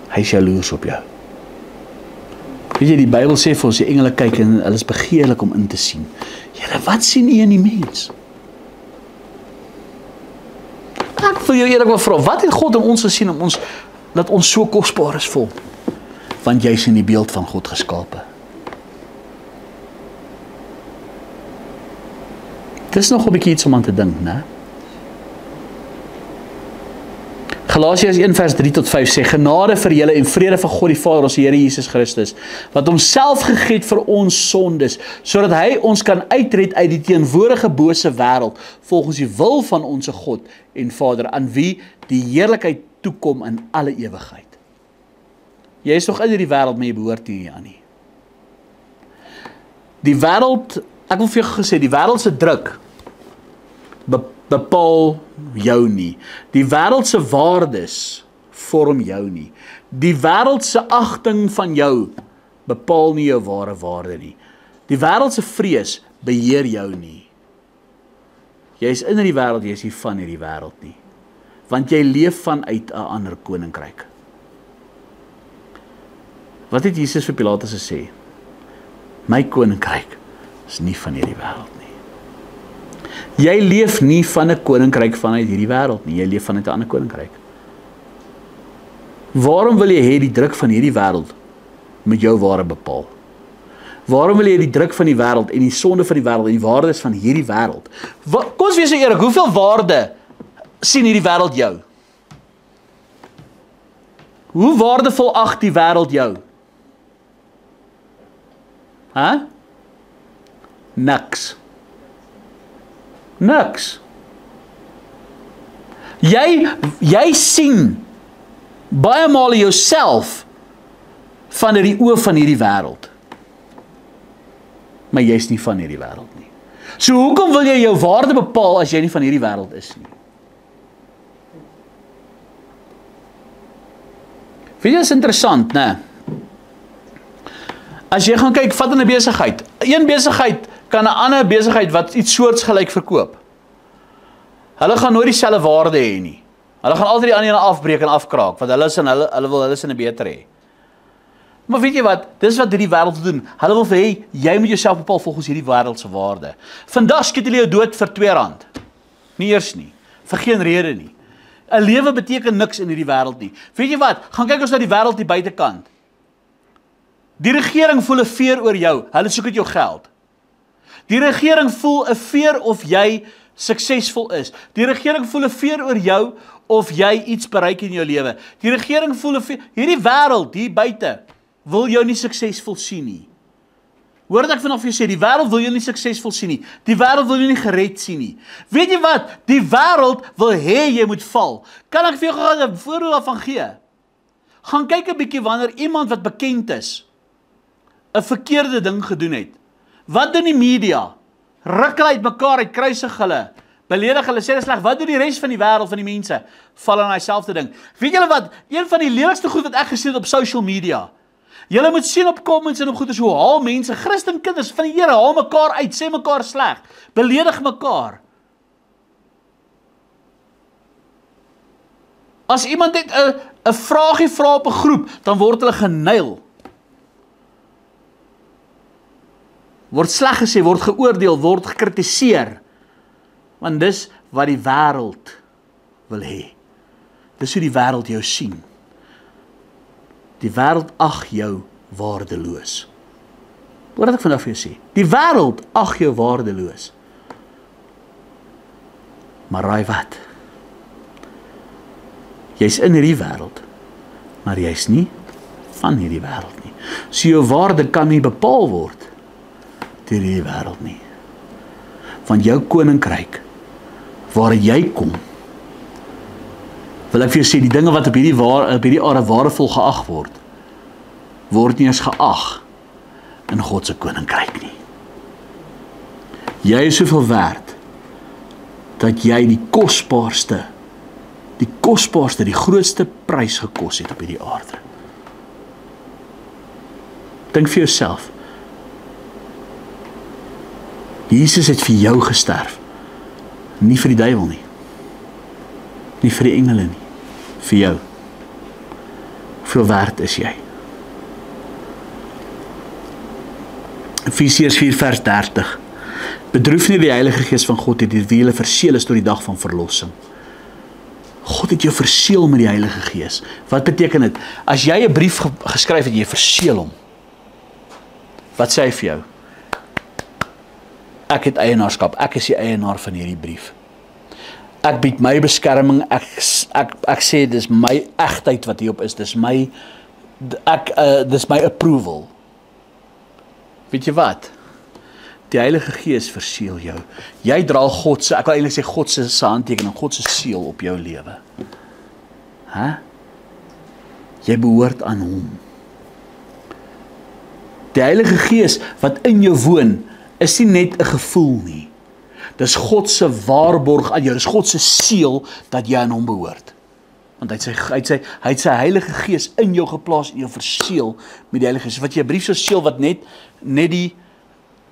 Hy is jaloers op jou. Weet jy, die Bybel sê vir ons, die engele kyk en hulle is begeerlik om in te sien. Here, wat sien u in die mens? Ek wil jou eerlik vra, wat het God in ons gesien om ons, dat ons so kosbaar is vir hom? Want jy is in die beeld van God geskape. Dis nog 'n bietjie iets om aan te dink, né? Galasiërs 1 vers 3 tot 5 sê, genade vir julle en vrede van God die Vader, ons Here Jesus Christus, wat homself gegee het vir ons sondes, sodat hy ons kan uitred uit die teenwoordige bose wêreld, volgens die wil van ons God en Vader, aan wie die heerlikheid toekom in alle ewigheid. Jy is nog in die wêreld, maar jy behoort nie aan nie. Die wêreld, ek wil vir jou gesê, die wêreld se druk bepaal jou nie. Die wêreld se waardes vorm jou nie. Die wêreld se agting van jou bepaal nie jou ware waarde nie. Die wêreld se vrees beheer jou nie. Jy is in die wêreld, jy is nie van hierdie wêreld nie. Want jy leef vanuit 'n ander koninkryk. Wat het Jesus vir Pilatus gesê? My koninkryk is nie van hierdie wêreld nie. Jy leef nie van 'n koninkryk vanuit hierdie wêreld nie, jy leef vanuit 'n ander koninkryk. Waarom wil jy hê die druk van hierdie wêreld met jou ware bepaal? Waarom wil jy die druk van die wêreld en die sonde van die wêreld en die waardes van hierdie wêreld? Kom ons wees so eerlik, hoeveel waarde sien hierdie wêreld jou? Hoe waardevol ag die wêreld jou? Niks. Niks. Jy sien baie male jouself van die oë van hierdie wêreld. Maar jy's nie van hierdie wêreld nie. So hoekom wil jy jou waarde bepaal as jy nie van hierdie wêreld is nie? Vind jy dit interessant, né? As jy gaan kyk, vat in 'n besigheid. Een besigheid kan 'n ander besigheid wat iets soortgelyk verkoop. Hulle gaan nooit dieselfde waarde hê nie. Hulle gaan altyd die ander een afbreek en afkraak, want hulle wil hulle sin beter hê. Maar weet jy wat? Dis wat hierdie wêreld doen. Hulle wil hê jy moet jouself bepaal volgens hierdie wêreld se waarde. Vandag skiet hulle jou dood vir R2. Nie eers nie. Vir geen rede nie. 'n Lewe beteken niks in hierdie wêreld nie. Weet jy wat? Gaan kyk ons na die wêreld die buitekant. Die regering voel 'n veer oor jou. Hulle soek uit jou geld. Die regering voel 'n veer of jy suksesvol is. Die regering voel 'n veer oor jou of jy iets bereik in jou lewe. Die regering voel 'n veer. Hierdie wêreld hier buite wil jou nie suksesvol sien nie. Hoor wat ek vanaf vir jou sê, die wêreld wil jou nie suksesvol sien nie. Die wêreld wil jou nie gered sien nie. Weet jy wat? Die wêreld wil hê jy moet val. Kan ek vir jou gou 'n voorbeeld daarvan gee? Gaan kyk 'n bietjie wanneer iemand wat bekend is 'n verkeerde ding gedoen het. Wat doen die media? Ruk hulle uitmekaar uit, kruisig hulle, beledig hulle, sê hulle sleg. Wat doen die res van die wêreld, van die mense? Val in dieselfde ding. Weet julle wat? Een van die lelikste goed wat ek gesien het op social media. Julle moet sien op comments en op goeders hoe haal mense, Christen kinders van die Here, haal mekaar uit, sê mekaar sleg, beledig mekaar. As iemand net 'n vraagie vra op 'n groep, dan word hulle geneil. Word sleg gesê, word geoordeel, word gekritiseer. Want dis wat die wêreld wil hê. Dis hoe die wêreld jou sien. Die wêreld ag jou waardeloos. Hoor wat ek vandag vir jou sê. Die wêreld ag jou waardeloos. Maar raai wat? Jy's in hierdie wêreld, maar jy's nie van hierdie wêreld nie. So jou waarde kan nie bepaal word deur hierdie wêreld nie. Van jou koninkryk, waar jy kom, wil ek vir jou sê, die dinge wat op hierdie aarde waardevol geag word nie eens geag in God se koninkryk nie. Jy is soveel werd, dat jy die kosbaarste, die grootste prys gekos het op hierdie aarde. Dink vir jouself, Jesus het vir jou gesterf, nie vir die duiwel nie, nie vir die engele nie, vir jou. Hoeveel werd is jy? Efesiërs 4 vers 30. Bedroef nie die Heilige Gees van God het, deur wie julle verseël is tot die dag van verlossing. God het jou verseël met die Heilige Gees. Wat beteken dit? As jy 'n brief geskryf het, jy verseël hom. Wat sê hy vir jou? Ek het eienaarskap, ek is die eienaar van hierdie brief. Ek bied my beskerming, ek sê dis my egtheid wat hierop is, dis my approval. Weet jy wat? Die Heilige Gees verseël jou. Jy dra God se, ek wil eintlik sê God se handtekening, God se seël op jou lewe. Jy behoort aan hom. Die Heilige Gees wat in jou woon, is nie net 'n gevoel nie. Dis God se waarborg aan jou, dis God se seël dat jy aan hom behoort. Want hy het sy Heilige Gees in jou geplaas en jou verseël met die Heilige Gees. Wat jy 'n brief sou seël wat net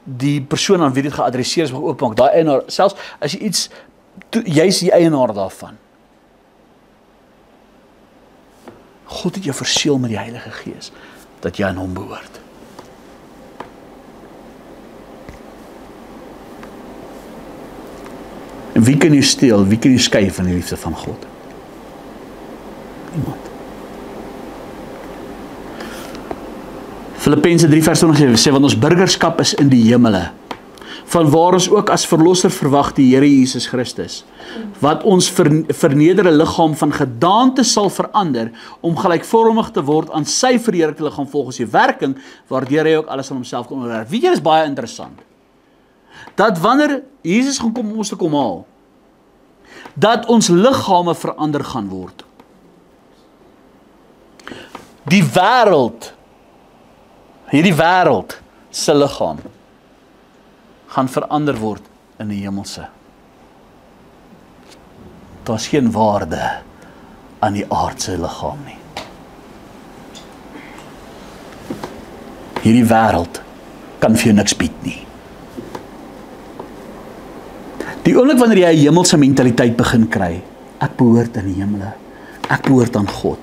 die persoon aan wie dit geadresseer is mag oopmaak, daai eienaar, selfs as jy iets, jy is die eienaar daarvan. God het jou verseël met die Heilige Gees, dat jy aan hom behoort. En wie kan jy steel, wie kan jy skei van die liefde van God? Niemand. Filippense 3 vers 20 sê, want ons burgerskap is in die hemele, vanwaar ons ook as verlosser verwag die Here Jesus Christus, wat ons vernederde liggaam van gedaante sal verander, om gelykvormig te word aan sy verheerlikte liggaam volgens die werking, waardeur hy ook alles aan homself kon onderwerp. Weet jy, dit is baie interessant, dat wanneer Jesus gaan kom om ons te kom haal, dat ons liggame verander gaan word. Die wêreld, hierdie wêreld se liggaam, gaan verander word in die hemelse. Daar's geen waarde aan die aardse liggaam nie. Hierdie wêreld kan vir jou niks bied nie. Die oomblik wanneer jy 'n hemelse mentaliteit begin kry, ek behoort in die hemele, ek behoort aan God.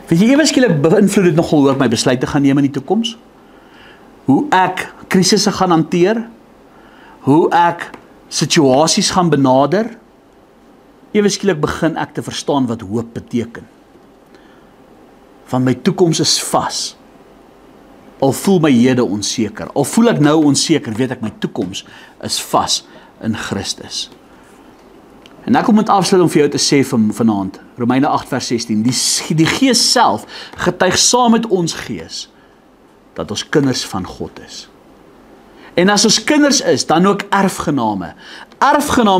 Weet jy, ewe skielik beïnvloed dit nogal hoe ek my besluite gaan neem in die toekoms, hoe ek krisisse gaan hanteer, hoe ek situasies gaan benader. Ewe skielik begin ek te verstaan wat hoop beteken. Want my toekoms is vas. Al voel my hede onseker, al voel ek nou onseker, weet ek my toekoms is vas in Christus. En ek kom met afsluiting vir jou te sê vanaand, Romeine 8 vers 16, die Gees self getuig saam met ons gees, dat ons kinders van God is. En as ons kinders is, dan ook erfgename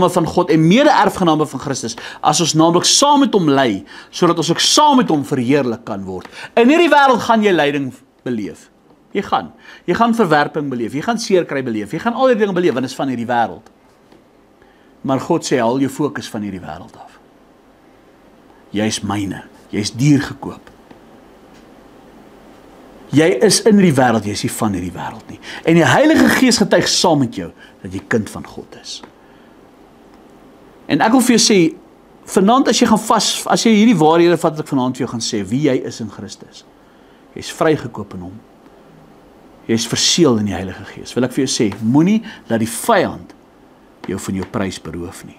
van God en mede-erfgename van Christus, as ons naamlik saam met hom ly, sodat ons ook saam met hom verheerlik kan word. In hierdie wêreld gaan jy lyding beleef. Jy gaan verwerping beleef, jy gaan seer kry beleef, jy gaan al die dinge beleef, want dit is van hierdie wêreld. Maar God sê, haal jou fokus van hierdie wêreld af. Jy is myne, jy is duur gekoop. Jy is in die wêreld, jy is nie van hierdie wêreld nie. En die Heilige Gees getuig saam met jou, dat jy kind van God is. En ek wil vir jou sê, vanaand as jy hierdie waarhede vat, ek vanaand vir jou gaan sê, wie jy is in Christus. Jy is vrygekoop in hom. Jy is verseël in die Heilige Gees. Wil ek vir jou sê, moenie dat die vyand jou van jou prys beroof nie.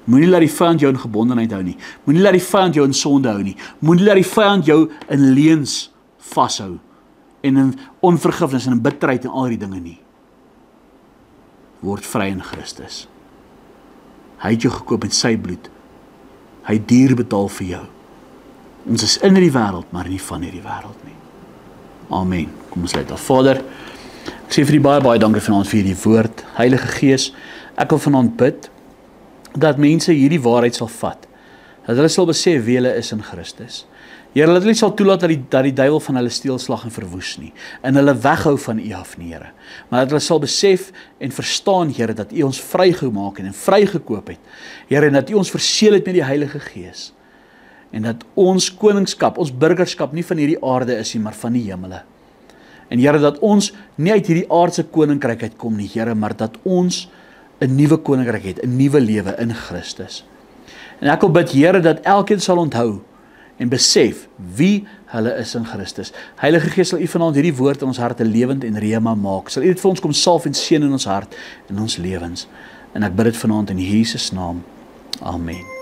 Moenie laat die vyand jou in gebondenheid hou nie. Moenie laat die vyand jou in sonde hou nie. Moenie laat die vyand jou in leuns vashou en in onvergifnis en in bitterheid en al die dinge nie. Word vry in Christus. Hy het jou gekoop met sy bloed. Hy het duur betaal vir jou. Ons is in hierdie wêreld, maar nie van hierdie wêreld nie. Amen. Kom ons sluit af. Vader, ek sê vir die baie dankie vanaand vir hierdie woord. Heilige Gees, ek wil vanaand bid dat mense hierdie waarheid sal vat. Dat hulle sal besef wie hulle is in Christus. Here, dat hulle sal toelaat dat die duiwel van hulle steel, slag en verwoes nie. En hulle weghou van U af nie, Here. Maar dat hulle sal besef en verstaan, Here, dat U ons vrygemaak het en vrygekoop het. Here, en dat U ons verseël het met die Heilige Gees. En dat ons koningskap, ons burgerskap nie van hierdie aarde is nie, maar van die hemele. En Here, dat ons nie uit hierdie aardse koninkryk uitkom nie, Here, maar dat ons 'n nuwe koninkryk het, 'n nuwe lewe in Christus. En ek wil bid, Here, dat elkeen sal onthou en besef wie hulle is in Christus. Heilige Gees, sal U vanaand hierdie woord in ons harte lewend en rema maak. Sal U dit vir ons kom salf en seën in ons hart en ons lewens. En ek bid dit vanaand in Jesus naam. Amen.